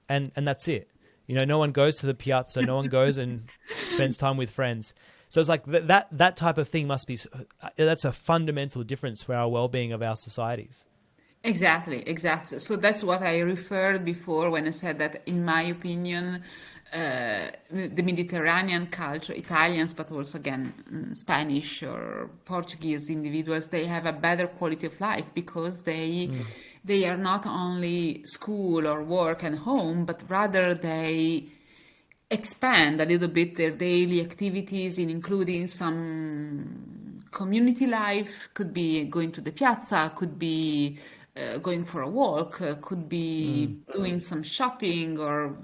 [SPEAKER 1] and that's it. No one goes to the piazza, no one goes and spends time with friends. So it's like that type of thing that's a fundamental difference for our well-being of our societies.
[SPEAKER 2] Exactly. So that's what I referred before when I said that, in my opinion, the Mediterranean culture, Italians, but also again Spanish or Portuguese individuals, they have a better quality of life because they are not only school or work and home, but rather they expand a little bit their daily activities in including some community life. Could be going to the piazza, could be going for a walk, could be doing some shopping, or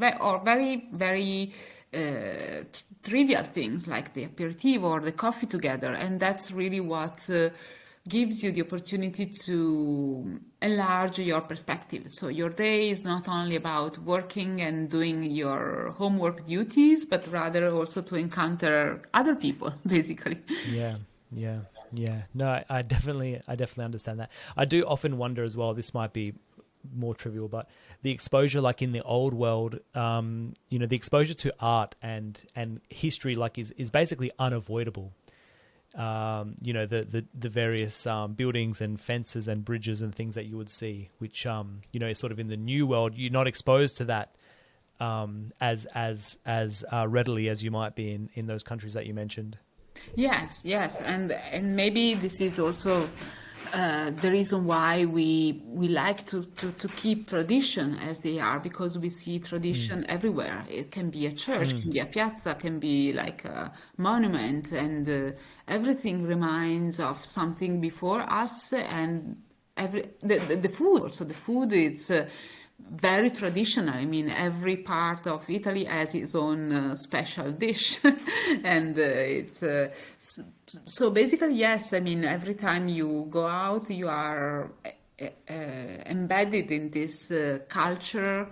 [SPEAKER 2] very, very trivial things like the aperitivo or the coffee together. And that's really what gives you the opportunity to enlarge your perspective. So your day is not only about working and doing your homework duties, but rather also to encounter other people, basically.
[SPEAKER 1] Yeah. No, I definitely understand that. I do often wonder as well, this might be more trivial, but the exposure, like in the old world, the exposure to art and history, like is basically unavoidable. The various buildings and fences and bridges and things that you would see, which sort of in the new world, you're not exposed to that as readily as you might be in those countries that you mentioned.
[SPEAKER 2] Yes, and maybe this is also the reason why we like to keep tradition as they are, because we see tradition everywhere. It can be a church, can be a piazza, can be like a monument, and everything reminds of something before us. And the food also, the food is very traditional. I mean, every part of Italy has its own special dish, and it's so basically, yes. I mean, every time you go out, you are embedded in this culture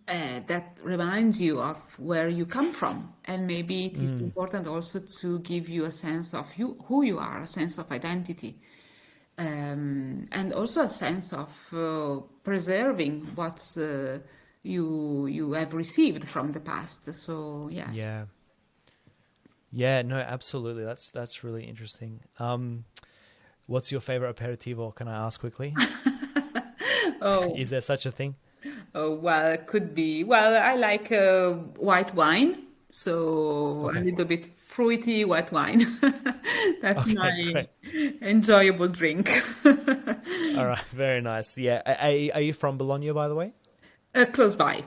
[SPEAKER 2] that reminds you of where you come from, and maybe it is important also to give you a sense of who you are, a sense of identity. And also a sense of preserving what you have received from the past. So yes.
[SPEAKER 1] Yeah, no, absolutely. That's really interesting. What's your favorite aperitivo? Can I ask quickly?
[SPEAKER 2] Oh,
[SPEAKER 1] Is there such a thing?
[SPEAKER 2] oh, well, it could be. Well, I like white wine. So a
[SPEAKER 1] Okay.
[SPEAKER 2] little bit fruity white wine. That's
[SPEAKER 1] Okay,
[SPEAKER 2] my
[SPEAKER 1] great.
[SPEAKER 2] enjoyable drink.
[SPEAKER 1] All right, very nice. Yeah. Are you from Bologna, by the way?
[SPEAKER 2] Close by.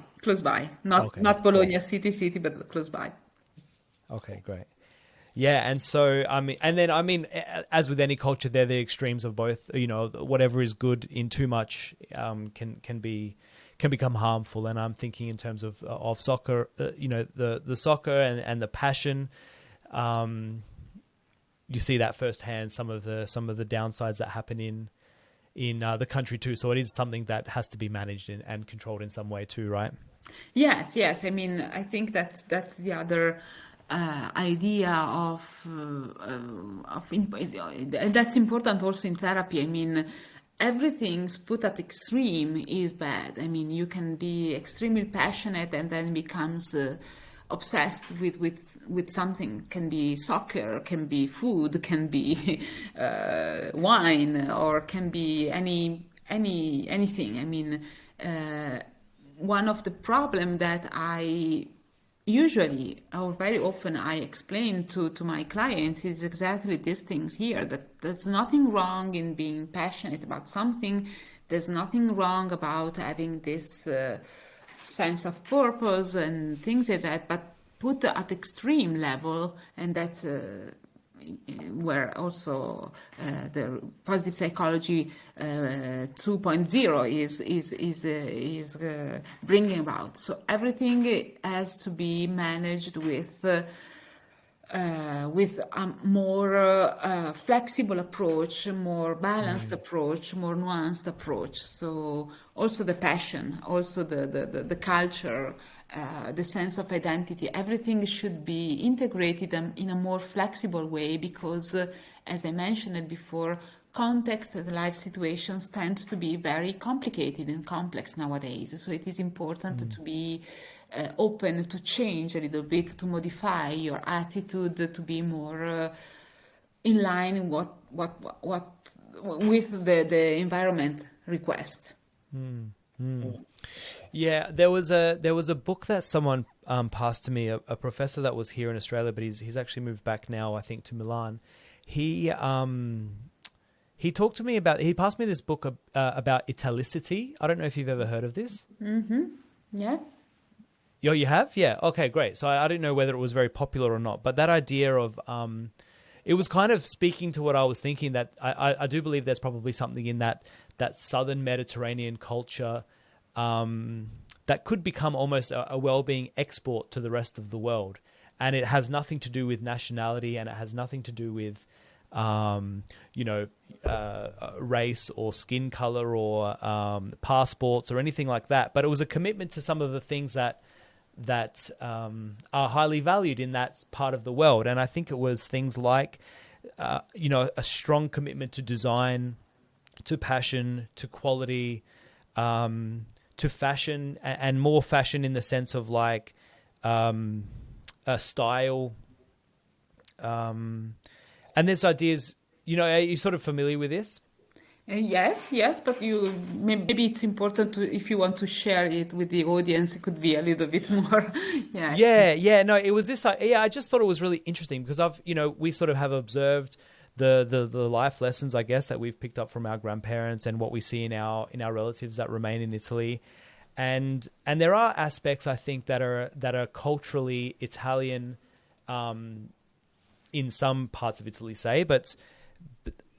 [SPEAKER 2] Not
[SPEAKER 1] Okay,
[SPEAKER 2] not
[SPEAKER 1] great.
[SPEAKER 2] Bologna city, but close by.
[SPEAKER 1] Okay, great. Yeah, and so I mean, and then I mean, as with any culture, they're the extremes of both. You know, whatever is good in too much can become harmful. And I'm thinking in terms of soccer. You know, the soccer and the passion. Um, you see that firsthand. Some of the downsides that happen in the country too. So it is something that has to be managed and controlled in some way too, right?
[SPEAKER 2] Yes, yes. I mean, I think that's the other idea and that's important also in therapy. I mean, everything's put at extreme is bad. I mean, you can be extremely passionate and then becomes obsessed with something. Can be soccer, can be food, can be wine, or can be anything. I mean. One of the problem that I usually or very often I explain to my clients is exactly these things here, that there's nothing wrong in being passionate about something. There's nothing wrong about having this sense of purpose and things like that, but put at extreme level, and that's where also the positive psychology 2.0 is bringing about. So everything has to be managed with a more flexible approach, more balanced approach, more nuanced approach. So also the passion, also the culture, the sense of identity, everything should be integrated in a more flexible way because, as I mentioned it before, context and life situations tend to be very complicated and complex nowadays. So it is important to be open to change a little bit, to modify your attitude, to be more in line what with the environment request.
[SPEAKER 1] Yeah, there was a book that someone passed to me, a professor that was here in Australia, but he's actually moved back now, I think, to Milan. He talked to me about, he passed me this book about Italicity. I don't know if you've ever heard of this.
[SPEAKER 2] Yeah.
[SPEAKER 1] Oh, you have? Yeah. Okay, great. So I didn't know whether it was very popular or not, but that idea of it was kind of speaking to what I was thinking, that I do believe there's probably something in that southern Mediterranean culture that could become almost a well-being export to the rest of the world. And it has nothing to do with nationality, and it has nothing to do with race or skin color or passports or anything like that. But it was a commitment to some of the things that are highly valued in that part of the world. And I think it was things like, a strong commitment to design, to passion, to quality, to fashion, and more fashion in the sense of like a style. And there's ideas, are you sort of familiar with this?
[SPEAKER 2] Yes, but maybe it's important to, if you want to share it with the audience, it could be a little bit more. Yeah.
[SPEAKER 1] Yeah, no, it was this. Yeah, I just thought it was really interesting because we sort of have observed the life lessons, I guess, that we've picked up from our grandparents and what we see in our relatives that remain in Italy, and there are aspects, I think, that are culturally Italian, in some parts of Italy, say, but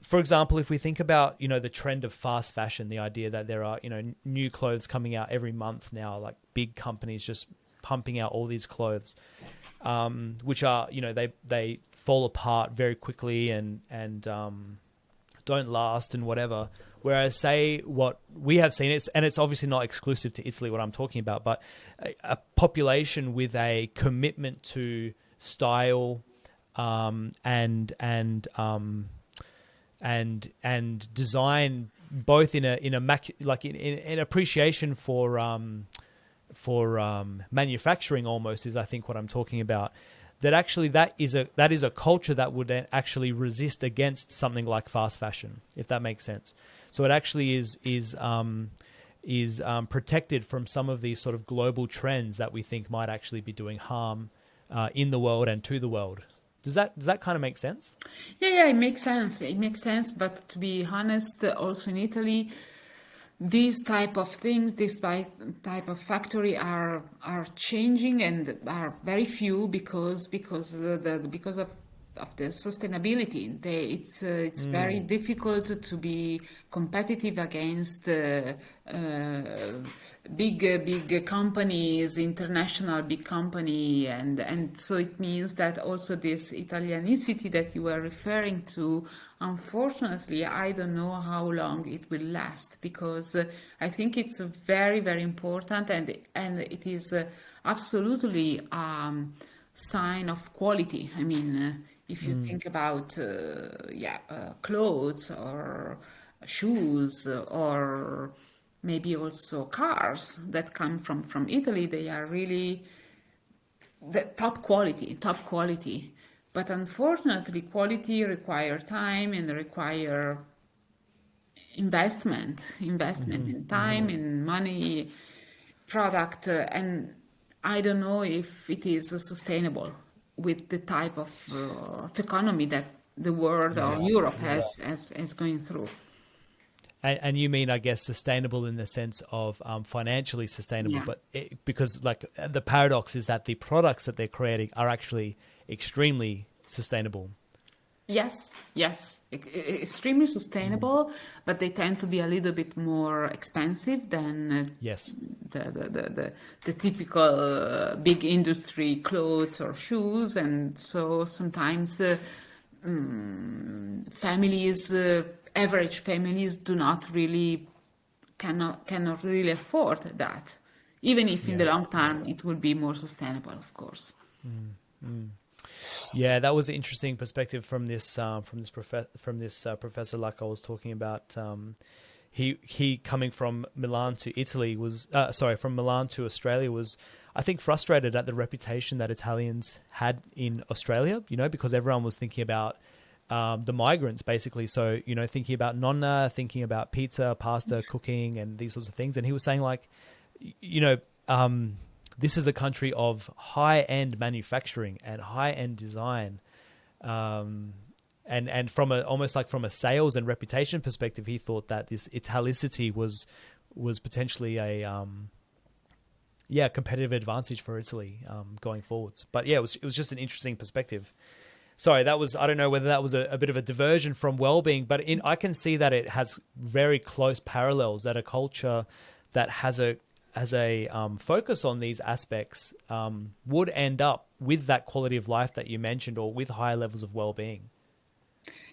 [SPEAKER 1] for example, if we think about, the trend of fast fashion, the idea that there are, new clothes coming out every month now, like big companies just pumping out all these clothes, which are, they fall apart very quickly and don't last and whatever. Whereas, say, what we have seen, it's obviously not exclusive to Italy, what I'm talking about, but a population with a commitment to style, and design, both in appreciation for manufacturing, almost, is I think what I'm talking about. That actually that is a culture that would actually resist against something like fast fashion, if that makes sense. So it actually is protected from some of these sort of global trends that we think might actually be doing harm in the world and to the world. Does that kind of make sense?
[SPEAKER 2] Yeah, it makes sense. It makes sense. But to be honest, also in Italy, these type of things, type of factory are changing and are very few because of the sustainability. It's very difficult to be competitive against big companies, international big company, and so it means that also this Italianicity that you were referring to, unfortunately, I don't know how long it will last, because I think it's very, very important, and it is absolutely sign of quality. I mean, if you think about clothes or shoes or maybe also cars that come from Italy, they are really the top quality. But unfortunately, quality require time and require investment in time, in money, product, and I don't know if it is sustainable with the type of economy that the world or Europe has going through.
[SPEAKER 1] And you mean, I guess, sustainable in the sense of financially sustainable,
[SPEAKER 2] Yeah.
[SPEAKER 1] but because like the paradox is that the products that they're creating are actually extremely sustainable.
[SPEAKER 2] Yes, extremely sustainable, but they tend to be a little bit more expensive than
[SPEAKER 1] Yes.
[SPEAKER 2] the typical big industry clothes or shoes, and so sometimes families, average families, do not really cannot really afford that, even if in the
[SPEAKER 1] Yeah.
[SPEAKER 2] long term it will be more sustainable, of course.
[SPEAKER 1] Yeah, that was an interesting perspective from this professor, like I was talking about. He coming from Milan to Italy was from Milan to Australia was, I think, frustrated at the reputation that Italians had in Australia. Because everyone was thinking about the migrants, basically. So thinking about nonna, thinking about pizza, pasta, cooking, and these sorts of things. And he was saying, like, this is a country of high-end manufacturing and high-end design, and from almost like from a sales and reputation perspective, he thought that this Italicity was potentially a competitive advantage for Italy going forwards. But yeah, it was just an interesting perspective. Sorry, I don't know whether that was a bit of a diversion from well-being, but I can see that it has very close parallels, that a culture that has a focus on these aspects would end up with that quality of life that you mentioned, or with higher levels of well-being.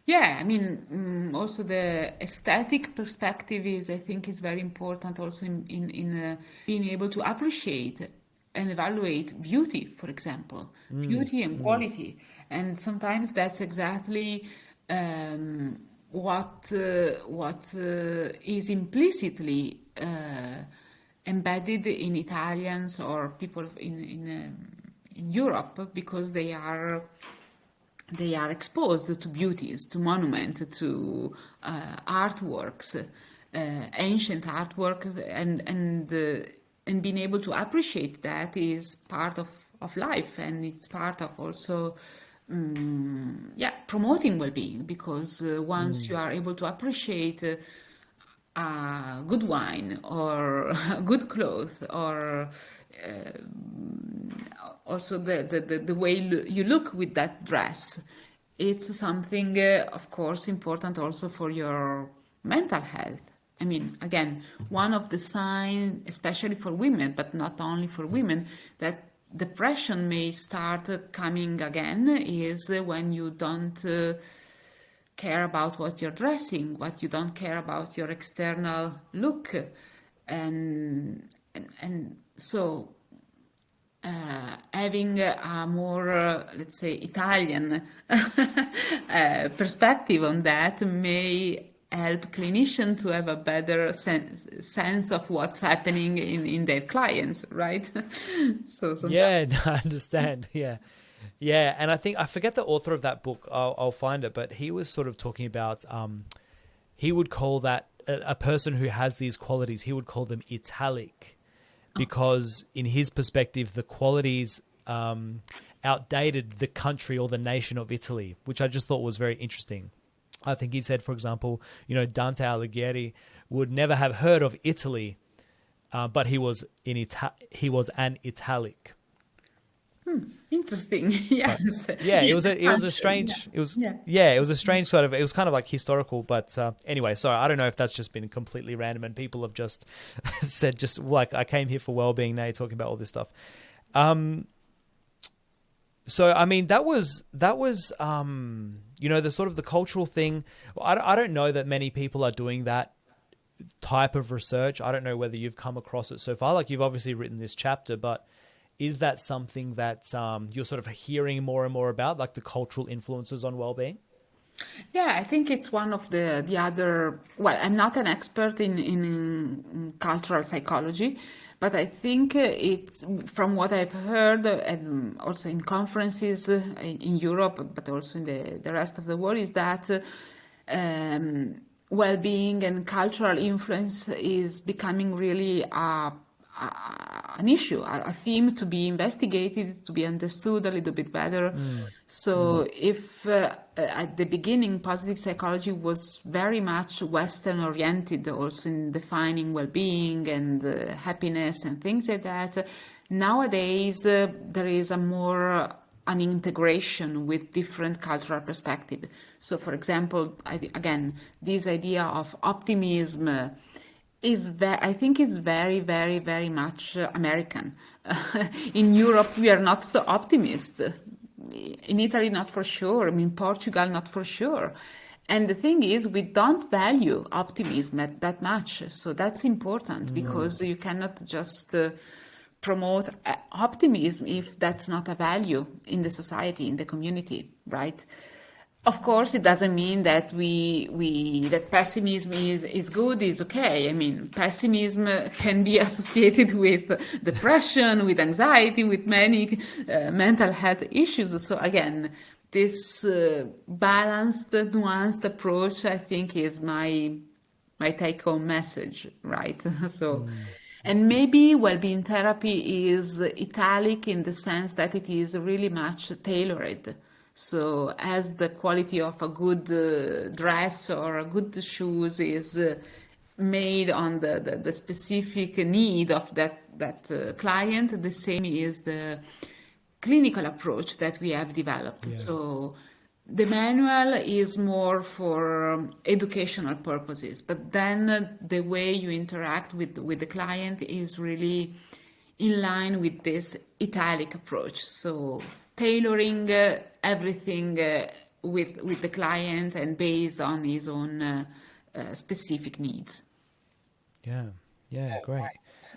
[SPEAKER 2] Yeah, I mean, also the aesthetic perspective I think, is very important also in being able to appreciate and evaluate beauty, for example, beauty and quality. And sometimes that's exactly what is implicitly embedded in Italians or people in Europe, because they are exposed to beauties, to monuments, to artworks, ancient artwork, and being able to appreciate that is part of life, and it's part of also promoting well-being, because once you are able to appreciate good wine or good clothes, or also the way you look with that dress, it's something of course important also for your mental health. I mean, again, one of the signs, especially for women, but not only for women, that depression may start coming again is when you don't care about what you're dressing, what you don't care about your external look, and so having a more, let's say, Italian perspective on that may help clinicians to have a better sense of what's happening in their clients, right? So sometimes,
[SPEAKER 1] Yeah, no, I understand. Yeah. Yeah, and I think I forget the author of that book. I'll find it, but he was sort of talking about he would call that a person who has these qualities, he would call them italic, because in his perspective, the qualities and outdated the country or the nation of Italy, which I just thought was very interesting. I think he said, for example, Dante Alighieri would never have heard of Italy, but he was an Italic.
[SPEAKER 2] Interesting. Yes.
[SPEAKER 1] Yeah, it was a
[SPEAKER 2] Answer.
[SPEAKER 1] strange
[SPEAKER 2] Yeah.
[SPEAKER 1] it was a strange sort of, it was kind of like historical, but anyway, sorry, I don't know if that's just been completely random and people have just said, just like, I came here for well-being, now you're talking about all this stuff. So I mean, that was the sort of the cultural thing. I don't know that many people are doing that type of research. I don't know whether you've come across it so far. Like, you've obviously written this chapter, but is that something that you're sort of hearing more and more about, like the cultural influences on well-being?
[SPEAKER 2] Yeah, I think it's one of the other. Well, I'm not an expert in cultural psychology, but I think it's from what I've heard and also in conferences in Europe, but also in the rest of the world, is that well-being and cultural influence is becoming really an issue, a theme to be investigated, to be understood a little bit better. So if at the beginning positive psychology was very much Western oriented, also in defining well-being and happiness and things like that, nowadays there is an integration with different cultural perspective. So for example, again, this idea of optimism I think it's very, very, very much American. In Europe, we are not so optimist. In Italy, not for sure. I mean, Portugal, not for sure. And the thing is, we don't value optimism that much. So that's important because you cannot just promote optimism if that's not a value in the society, in the community, right? Of course, it doesn't mean that that pessimism is good, is okay. I mean, pessimism can be associated with depression, with anxiety, with many mental health issues. So again, this balanced, nuanced approach, I think, is my take-home message, right? So, and maybe well-being therapy is Italic in the sense that it is really much tailored. So as the quality of a good dress or a good shoes is made on the specific need of that client, the same is the clinical approach that we have developed.
[SPEAKER 1] Yeah.
[SPEAKER 2] So the manual is more for educational purposes, but then the way you interact with the client is really in line with this Italic approach. So tailoring everything with the client and based on his own specific needs.
[SPEAKER 1] Yeah, great.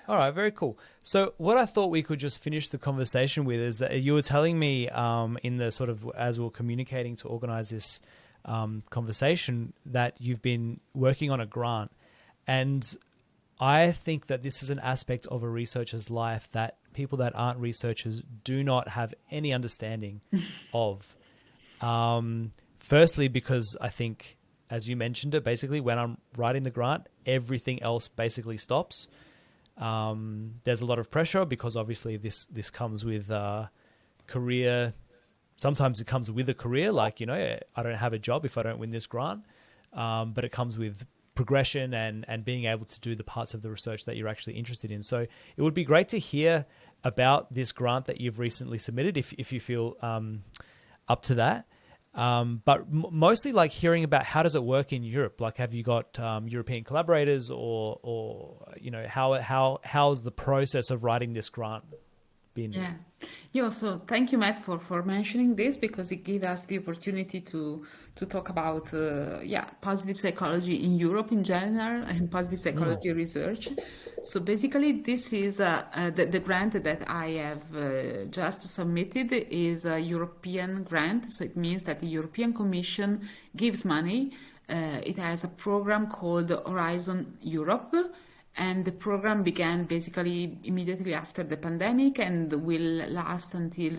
[SPEAKER 1] All right, very cool. So what I thought we could just finish the conversation with is that you were telling me in the sort of, as we were communicating to organize this conversation, that you've been working on a grant. And I think that this is an aspect of a researcher's life that people that aren't researchers do not have any understanding of. Firstly, because I think, as you mentioned it, basically when I'm writing the grant, everything else basically stops. There's a lot of pressure because obviously this comes with career. Sometimes it comes with a career, like, I don't have a job if I don't win this grant. But it comes with progression and being able to do the parts of the research that you're actually interested in. So it would be great to hear about this grant that you've recently submitted if you feel up to that. But mostly like hearing about how does it work in Europe? Like, have you got European collaborators or how's the process of writing this grant been?
[SPEAKER 2] Yeah. So thank you, Matt, for mentioning this because it gives us the opportunity to talk about positive psychology in Europe in general and positive psychology research. So basically, this is the grant that I have just submitted is a European grant. So it means that the European Commission gives money. It has a program called Horizon Europe. And the program began basically immediately after the pandemic and will last until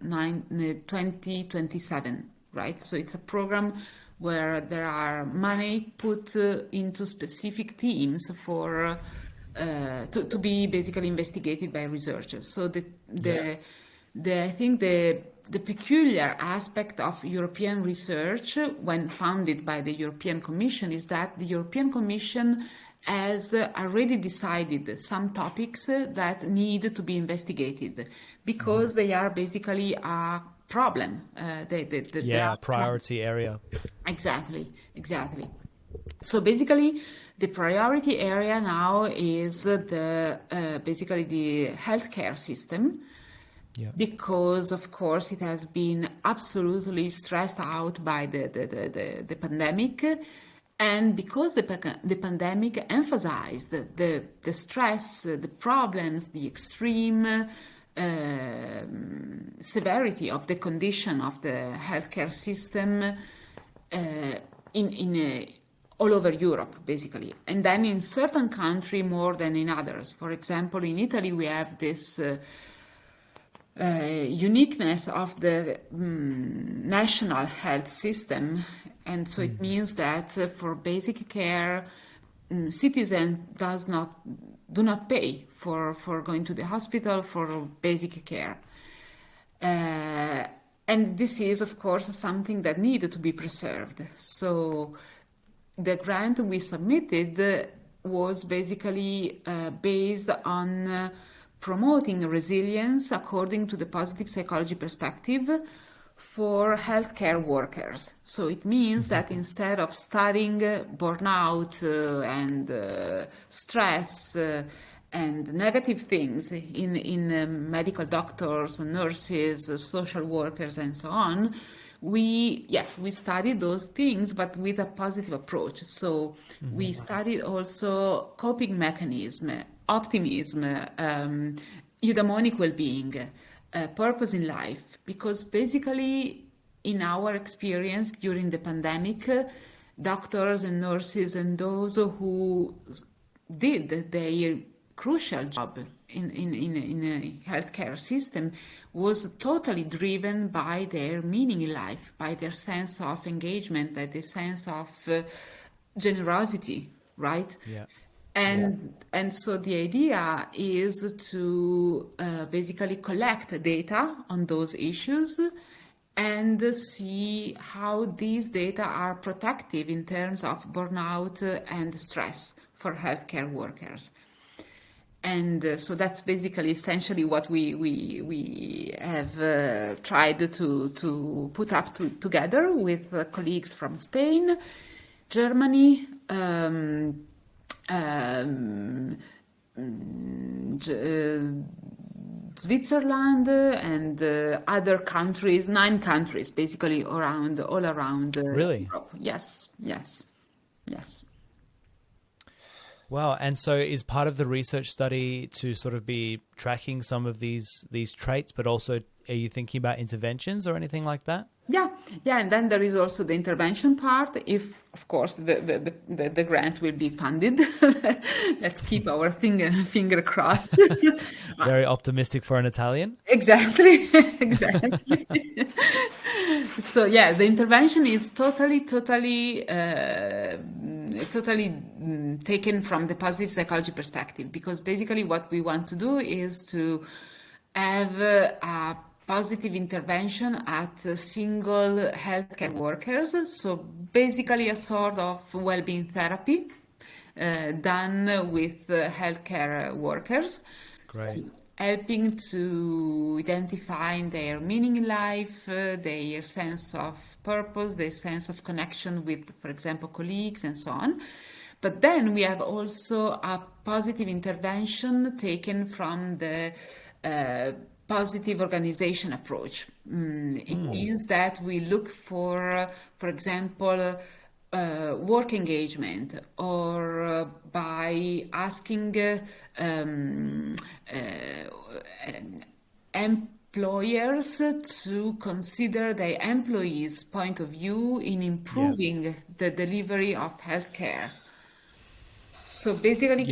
[SPEAKER 2] 2027, right? So it's a program where there are money put into specific teams for to be basically investigated by researchers. So I think the the peculiar aspect of European research when founded by the European Commission is that the European Commission has already decided some topics that need to be investigated because they are basically a problem. They are
[SPEAKER 1] priority area.
[SPEAKER 2] Exactly. So basically, the priority area now is basically the healthcare system,
[SPEAKER 1] Yeah.
[SPEAKER 2] because of course it has been absolutely stressed out by the pandemic, and because the pandemic emphasized the stress, the problems, the extreme severity of the condition of the healthcare system in all over Europe, basically. And then in certain countries more than in others. For example, in Italy, we have this uniqueness of the national health system. And so it means that for basic care, citizens do not pay for going to the hospital for basic care. And this is, of course, something that needed to be preserved. So the grant we submitted was basically based on promoting resilience according to the positive psychology perspective for healthcare workers. So it means that instead of studying burnout and stress and negative things in medical doctors, nurses, social workers, and so on, we studied those things, but with a positive approach. So we studied also coping mechanism, optimism, eudaimonic well-being, purpose in life, because basically in our experience during the pandemic, doctors and nurses and those who did their crucial job in a healthcare system was totally driven by their meaning in life, by their sense of engagement, by the sense of generosity, right?
[SPEAKER 1] Yeah.
[SPEAKER 2] And so the idea is to basically collect data on those issues and see how these data are protective in terms of burnout and stress for healthcare workers. And so that's basically essentially what we have tried to put up together with colleagues from Spain, Germany, Switzerland, and other countries, 9 countries basically all around
[SPEAKER 1] Really?
[SPEAKER 2] Europe. Yes.
[SPEAKER 1] Wow. And so is part of the research study to sort of be tracking some of these traits, but also are you thinking about interventions or anything like that?
[SPEAKER 2] Yeah, and then there is also the intervention part. If, of course, the grant will be funded, let's keep our finger crossed.
[SPEAKER 1] Very optimistic for an Italian.
[SPEAKER 2] Exactly. So yeah, the intervention is totally taken from the positive psychology perspective, because basically what we want to do is to have a positive intervention at single healthcare workers. So basically a sort of well-being therapy done with healthcare workers.
[SPEAKER 1] Great.
[SPEAKER 2] So helping to identify their meaning in life, their sense of purpose, their sense of connection with, for example, colleagues and so on. But then we have also a positive intervention taken from the positive organization approach. It means that we look for example, work engagement, or by asking employers to consider their employees' point of view in improving the delivery of healthcare. So basically,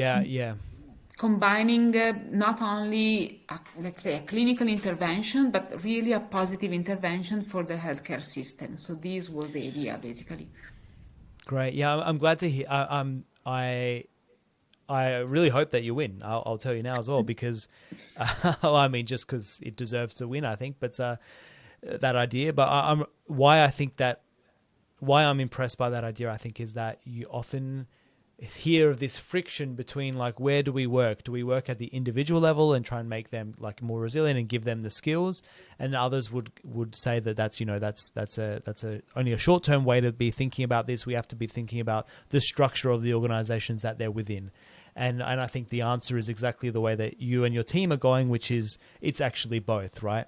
[SPEAKER 2] combining not only, let's say, a clinical intervention, but really a positive intervention for the healthcare system. So this was the idea, basically.
[SPEAKER 1] Great. Yeah, I'm glad to hear. I really hope that you win. I'll tell you now as well, because, well, I mean, just because it deserves to win, I think. But that idea. But why I'm impressed by that idea, I think, is that you often hear of this friction between like, where do we work? Do we work at the individual level and try and make them like more resilient and give them the skills? And others would say that that's only a short-term way to be thinking about this. We have to be thinking about the structure of the organizations that they're within. And I think the answer is exactly the way that you and your team are going, which is it's actually both, right?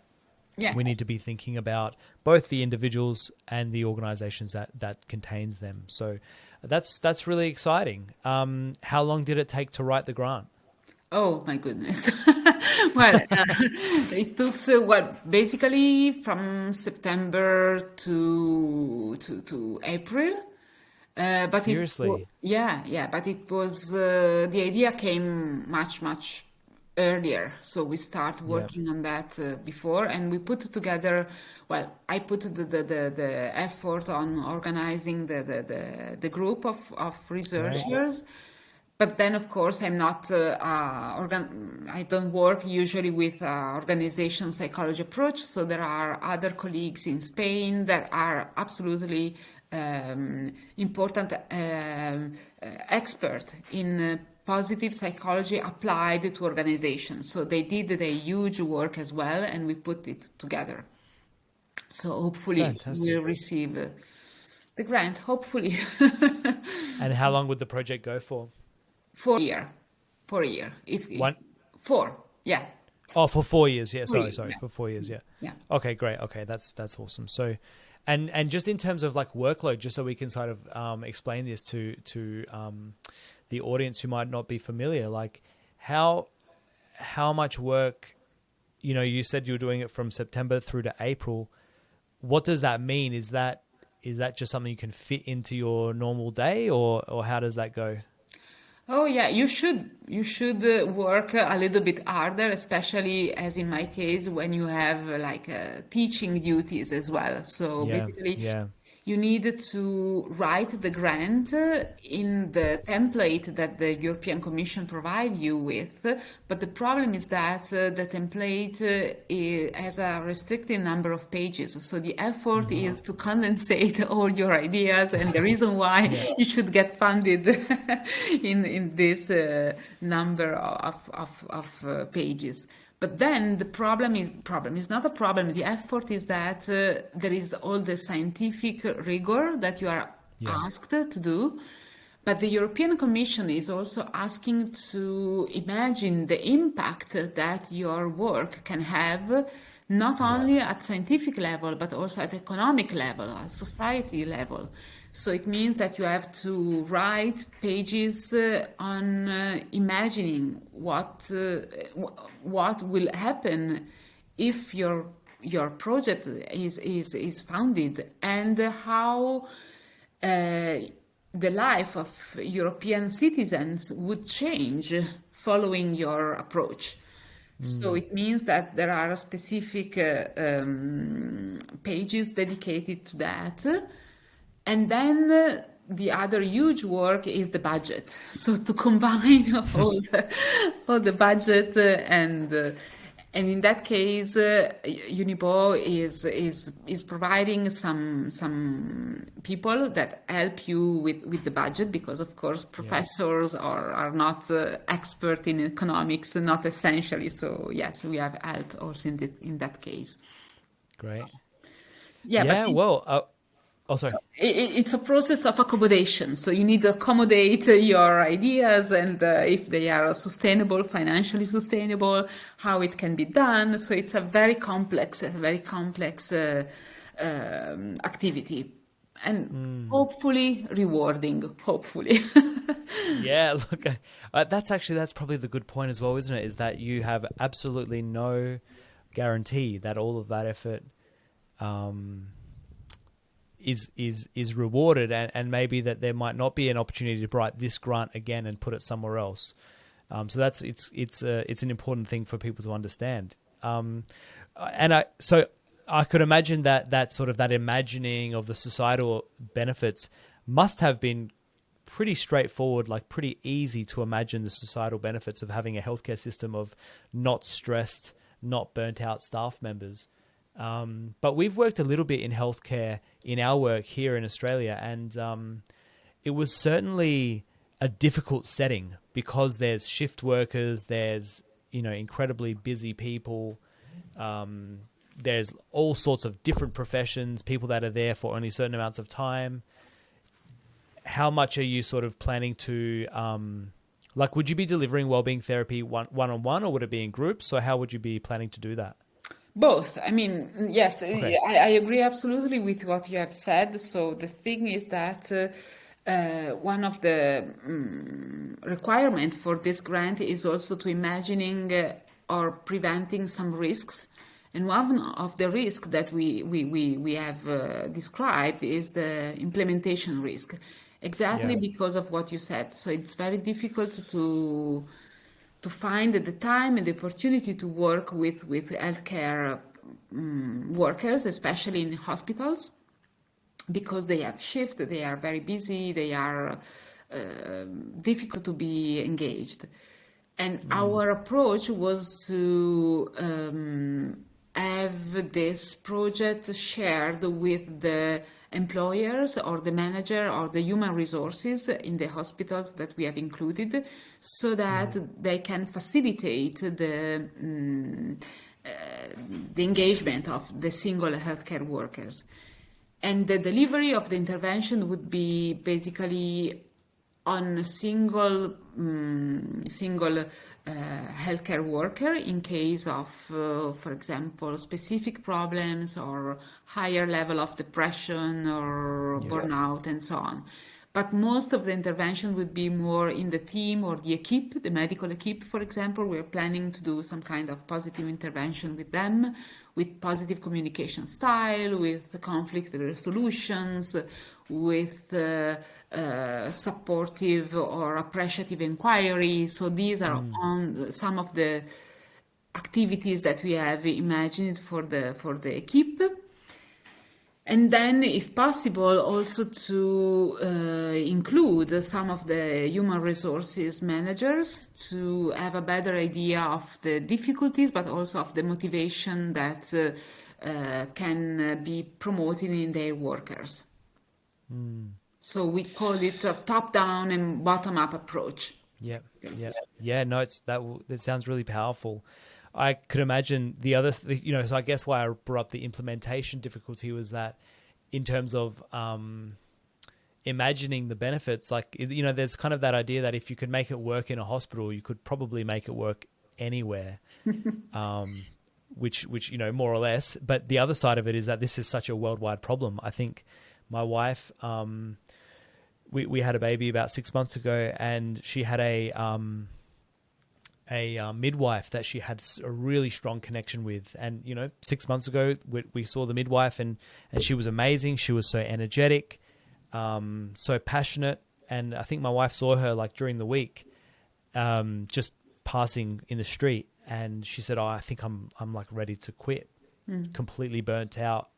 [SPEAKER 2] Yeah.
[SPEAKER 1] We need to be thinking about both the individuals and the organizations that contains them. So that's really exciting. How long did it take to write the grant?
[SPEAKER 2] Oh my goodness. Well, it took basically from September to April. But
[SPEAKER 1] Seriously?
[SPEAKER 2] yeah, but it was the idea came much earlier. So we start
[SPEAKER 1] Yeah.
[SPEAKER 2] working on that before, and we put together. Well, I put the effort on organizing the group of
[SPEAKER 1] Right.
[SPEAKER 2] researchers. But then, of course, I'm not. I don't work usually with organization psychology approach. So there are other colleagues in Spain that are absolutely important expert in positive psychology applied to organizations. So they did a huge work as well, and we put it together. So hopefully
[SPEAKER 1] Fantastic.
[SPEAKER 2] we'll receive the grant. Hopefully.
[SPEAKER 1] And how long would the project go for?
[SPEAKER 2] 4 year, 4 year. If
[SPEAKER 1] One.
[SPEAKER 2] four, yeah,
[SPEAKER 1] Oh, for 4 years. Yeah. Sorry.
[SPEAKER 2] 3, yeah,
[SPEAKER 1] For 4 years. Yeah.
[SPEAKER 2] yeah.
[SPEAKER 1] Okay, great. Okay. That's awesome. So, and just in terms of like workload, just so we can sort of explain this to the audience who might not be familiar, like how much work, you said you were doing it from September through to April. What does that mean? Is that just something you can fit into your normal day, or how does that go?
[SPEAKER 2] Oh yeah, you should work a little bit harder, especially as in my case when you have teaching duties as well. So
[SPEAKER 1] Yeah.
[SPEAKER 2] basically,
[SPEAKER 1] Yeah.
[SPEAKER 2] you need to write the grant in the template that the European Commission provide you with. But the problem is that the template has a restricted number of pages. So the effort is to condensate all your ideas, and the reason why
[SPEAKER 1] Yeah.
[SPEAKER 2] you should get funded in this number of pages. But then the problem is not a problem. The effort is that there is all the scientific rigor that you are
[SPEAKER 1] Yeah.
[SPEAKER 2] asked to do. But the European Commission is also asking to imagine the impact that your work can have, not only at scientific level, but also at economic level, at society level. So it means that you have to write pages on imagining what will happen if your project is founded, and how the life of European citizens would change following your approach. So it means that there are specific pages dedicated to that. And then the other huge work is the budget. So to combine all the budget and in that case, Unibo is providing some people that help you with the budget, because of course professors are not expert in economics, not essentially. So yes, we have help also in that case.
[SPEAKER 1] Great.
[SPEAKER 2] Yeah,
[SPEAKER 1] Yeah.
[SPEAKER 2] but
[SPEAKER 1] Well. Oh, sorry.
[SPEAKER 2] it's a process of accommodation. So you need to accommodate your ideas, and if they are sustainable, financially sustainable, how it can be done. So it's a very complex activity, and hopefully rewarding. Hopefully.
[SPEAKER 1] Yeah, look, that's probably the good point as well, isn't it? Is that you have absolutely no guarantee that all of that effort is rewarded, and maybe that there might not be an opportunity to write this grant again and put it somewhere else. So it's an important thing for people to understand. And I could imagine that sort of that imagining of the societal benefits must have been pretty straightforward, like pretty easy to imagine the societal benefits of having a healthcare system of not stressed, not burnt out staff members. But we've worked a little bit in healthcare in our work here in Australia, and it was certainly a difficult setting because there's shift workers, there's incredibly busy people, there's all sorts of different professions, people that are there for only certain amounts of time. How much are you sort of planning to would you be delivering wellbeing therapy one-on-one, or would it be in groups? Or how would you be planning to do that?
[SPEAKER 2] Both. I mean, yes,
[SPEAKER 1] Okay.
[SPEAKER 2] I agree absolutely with what you have said. So the thing is that one of the requirement for this grant is also to imagining or preventing some risks. And one of the risks that we have described is the implementation risk, exactly
[SPEAKER 1] Yeah.
[SPEAKER 2] because of what you said. So it's very difficult to find the time and the opportunity to work with healthcare workers, especially in hospitals, because they have shift, they are very busy, they are difficult to be engaged. And our approach was to have this project shared with the employers or the manager or the human resources in the hospitals that we have included, so that they can facilitate the engagement of the single healthcare workers. And the delivery of the intervention would be basically on a single healthcare worker in case of, for example, specific problems or higher level of depression or burnout and so on. But most of the intervention would be more in the team or the equipe, the medical equipe, for example. We're planning to do some kind of positive intervention with them, with positive communication style, with conflict resolutions, with supportive or appreciative inquiry. So these are on some of the activities that we have imagined for the equipe. And then, if possible, also to include some of the human resources managers to have a better idea of the difficulties, but also of the motivation that can be promoted in their workers. So we call it a top-down and bottom-up approach.
[SPEAKER 1] Yeah, yeah, yeah. No, that sounds really powerful. I could imagine the other, so I guess why I brought up the implementation difficulty was that in terms of imagining the benefits, there's kind of that idea that if you could make it work in a hospital, you could probably make it work anywhere, which more or less. But the other side of it is that this is such a worldwide problem. I think my wife, we had a baby about 6 months ago, and she had a midwife that she had a really strong connection with. And, 6 months ago, we saw the midwife, and she was amazing. She was so energetic, so passionate. And I think my wife saw her during the week, just passing in the street. And she said, I think I'm ready to quit, completely burnt out.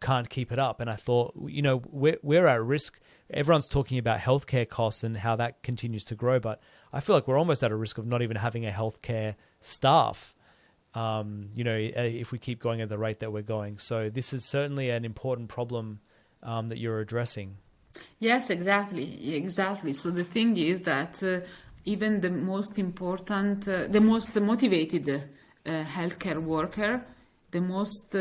[SPEAKER 1] Can't keep it up. And I thought, we're at risk. Everyone's talking about healthcare costs and how that continues to grow, but I feel like we're almost at a risk of not even having a healthcare staff, if we keep going at the rate that we're going. So this is certainly an important problem that you're addressing.
[SPEAKER 2] Yes, exactly. So the thing is that even the most important, the most motivated healthcare worker, the most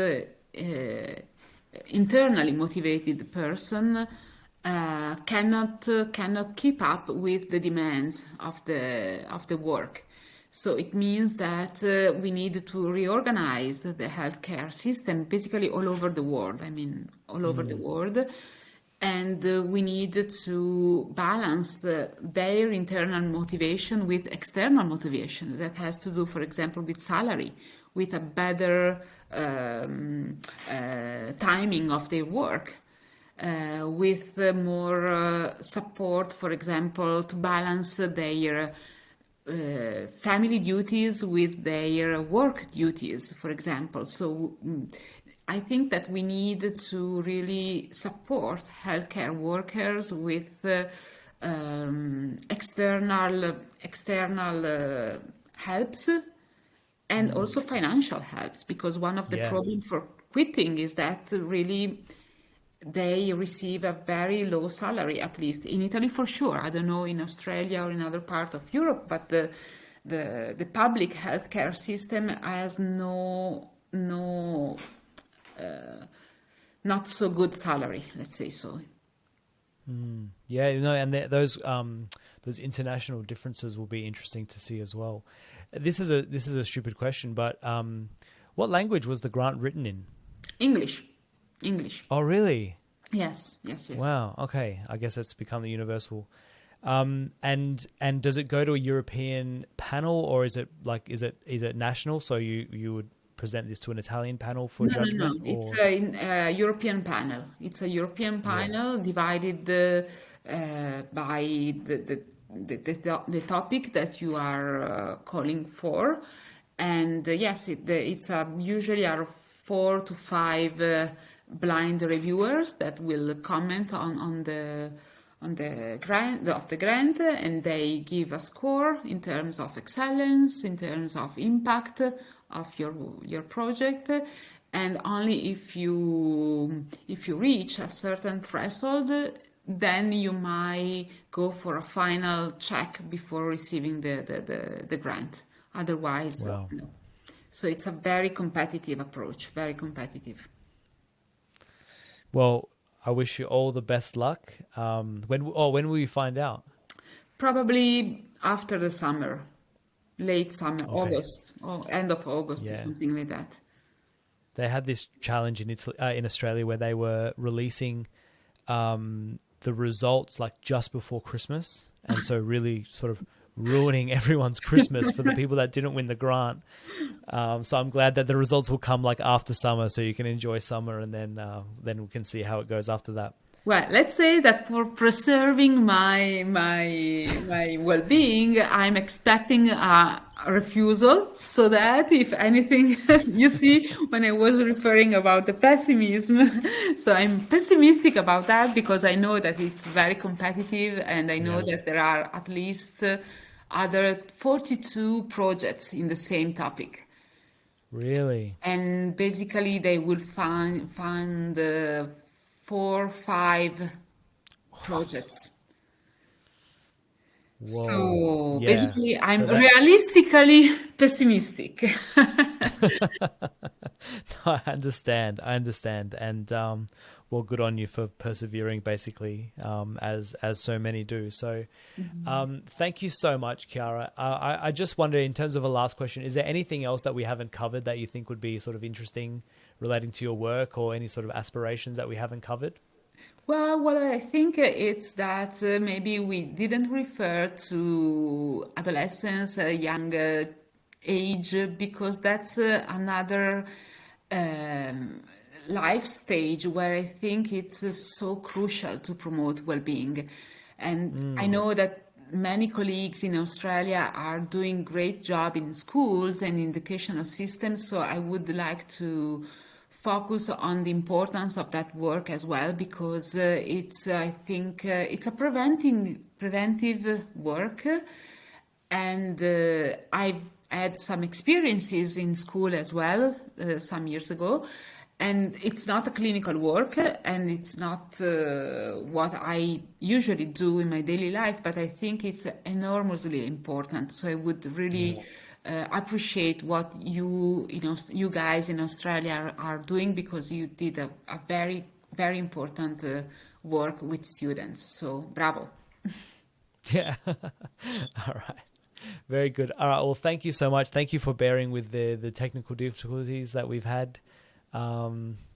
[SPEAKER 2] internally motivated person cannot keep up with the demands of the work. So it means that we need to reorganize the healthcare system basically all over the world. I mean, all over the world. And we need to balance their internal motivation with external motivation. That has to do, for example, with salary, with a better timing of their work, with more support, for example, to balance their family duties with their work duties, for example. So I think that we need to really support healthcare workers with external helps and also financial helps, because one of the
[SPEAKER 1] Yeah.
[SPEAKER 2] problems for quitting is that really they receive a very low salary, at least in Italy for sure. I don't know in Australia or in other part of Europe, but the public healthcare system has no not so good salary, let's say so.
[SPEAKER 1] Yeah, and those international differences will be interesting to see as well. This is a stupid question, but what language was the grant written in?
[SPEAKER 2] English, English.
[SPEAKER 1] Oh, really?
[SPEAKER 2] Yes, yes, yes.
[SPEAKER 1] Wow. Okay. I guess it's become the universal. And does it go to a European panel, or is it national? So you would present this to an Italian panel for
[SPEAKER 2] No, no, no.
[SPEAKER 1] judgment,
[SPEAKER 2] It's
[SPEAKER 1] or
[SPEAKER 2] a European panel. It's a European
[SPEAKER 1] yeah.
[SPEAKER 2] panel divided by the topic that you are calling for. And yes, it's usually are 4 to 5 blind reviewers that will comment on the grant of the grant, and they give a score in terms of excellence, in terms of impact of your project, and only if you reach a certain threshold, then you might go for a final check before receiving the grant. Otherwise,
[SPEAKER 1] Wow.
[SPEAKER 2] no. So it's a very competitive approach, very competitive.
[SPEAKER 1] Well, I wish you all the best luck. When will you find out?
[SPEAKER 2] Probably after the summer, late summer,
[SPEAKER 1] Okay.
[SPEAKER 2] August, or end of August, or
[SPEAKER 1] Yeah.
[SPEAKER 2] something like that.
[SPEAKER 1] They had this challenge in Italy, in Australia, where they were releasing the results like just before Christmas, and so really sort of ruining everyone's Christmas for the people that didn't win the grant. So I'm glad that the results will come like after summer, so you can enjoy summer, and then we can see how it goes after that.
[SPEAKER 2] Well, let's say that for preserving my well-being, I'm expecting a refusal, so that if anything, you see, when I was referring about the pessimism, so I'm pessimistic about that because I know that it's very competitive, and I know
[SPEAKER 1] Yeah.
[SPEAKER 2] that there are at least other 42 projects in the same topic.
[SPEAKER 1] Really?
[SPEAKER 2] And basically they will find 4 or 5 projects.
[SPEAKER 1] Whoa.
[SPEAKER 2] So
[SPEAKER 1] Yeah.
[SPEAKER 2] basically I'm
[SPEAKER 1] So that
[SPEAKER 2] realistically pessimistic.
[SPEAKER 1] I understand. I understand. And well, good on you for persevering, basically, as so many do. So, thank you so much, Chiara. I just wonder, in terms of a last question, is there anything else that we haven't covered that you think would be sort of interesting relating to your work, or any sort of aspirations that we haven't covered?
[SPEAKER 2] Well, what I think it's that maybe we didn't refer to adolescence, young age, because that's another um, life stage where I think it's so crucial to promote well-being. And I
[SPEAKER 1] Mm,
[SPEAKER 2] know that many colleagues in Australia are doing great job in schools and in educational systems, so I would like to focus on the importance of that work as well, because it's I think it's a preventive work, and I've had some experiences in school as well some years ago, and it's not a clinical work, and it's not what I usually do in my daily life, but I think it's enormously important. So I would
[SPEAKER 1] yeah.
[SPEAKER 2] really appreciate what you guys in Australia are doing, because you did a very, very important work with students. So bravo.
[SPEAKER 1] Yeah. All right. Very good. All right. Well, thank you so much. Thank you for bearing with the technical difficulties that we've had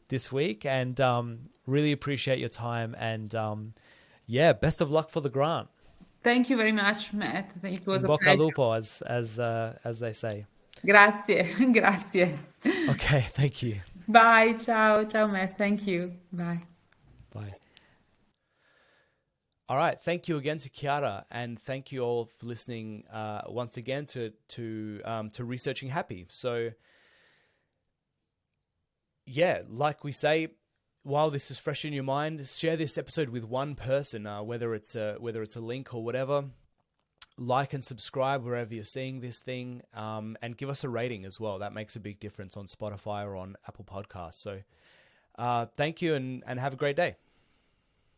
[SPEAKER 1] this week, and really appreciate your time. And yeah, best of luck for the grant.
[SPEAKER 2] Thank you very much, Matt. It was
[SPEAKER 1] In
[SPEAKER 2] a
[SPEAKER 1] bocca al
[SPEAKER 2] pleasure.
[SPEAKER 1] lupo, as they say.
[SPEAKER 2] Grazie, grazie.
[SPEAKER 1] Okay. Thank you.
[SPEAKER 2] Bye, ciao, ciao, Matt. Thank you. Bye.
[SPEAKER 1] Bye. All right. Thank you again to Chiara, and thank you all for listening once again to Researching Happy. So yeah, like we say, while this is fresh in your mind, share this episode with one person, whether it's a link or whatever. like and subscribe wherever you're seeing this thing, and give us a rating as well. That makes a big difference on Spotify or on Apple Podcasts. So thank you, and have a great day.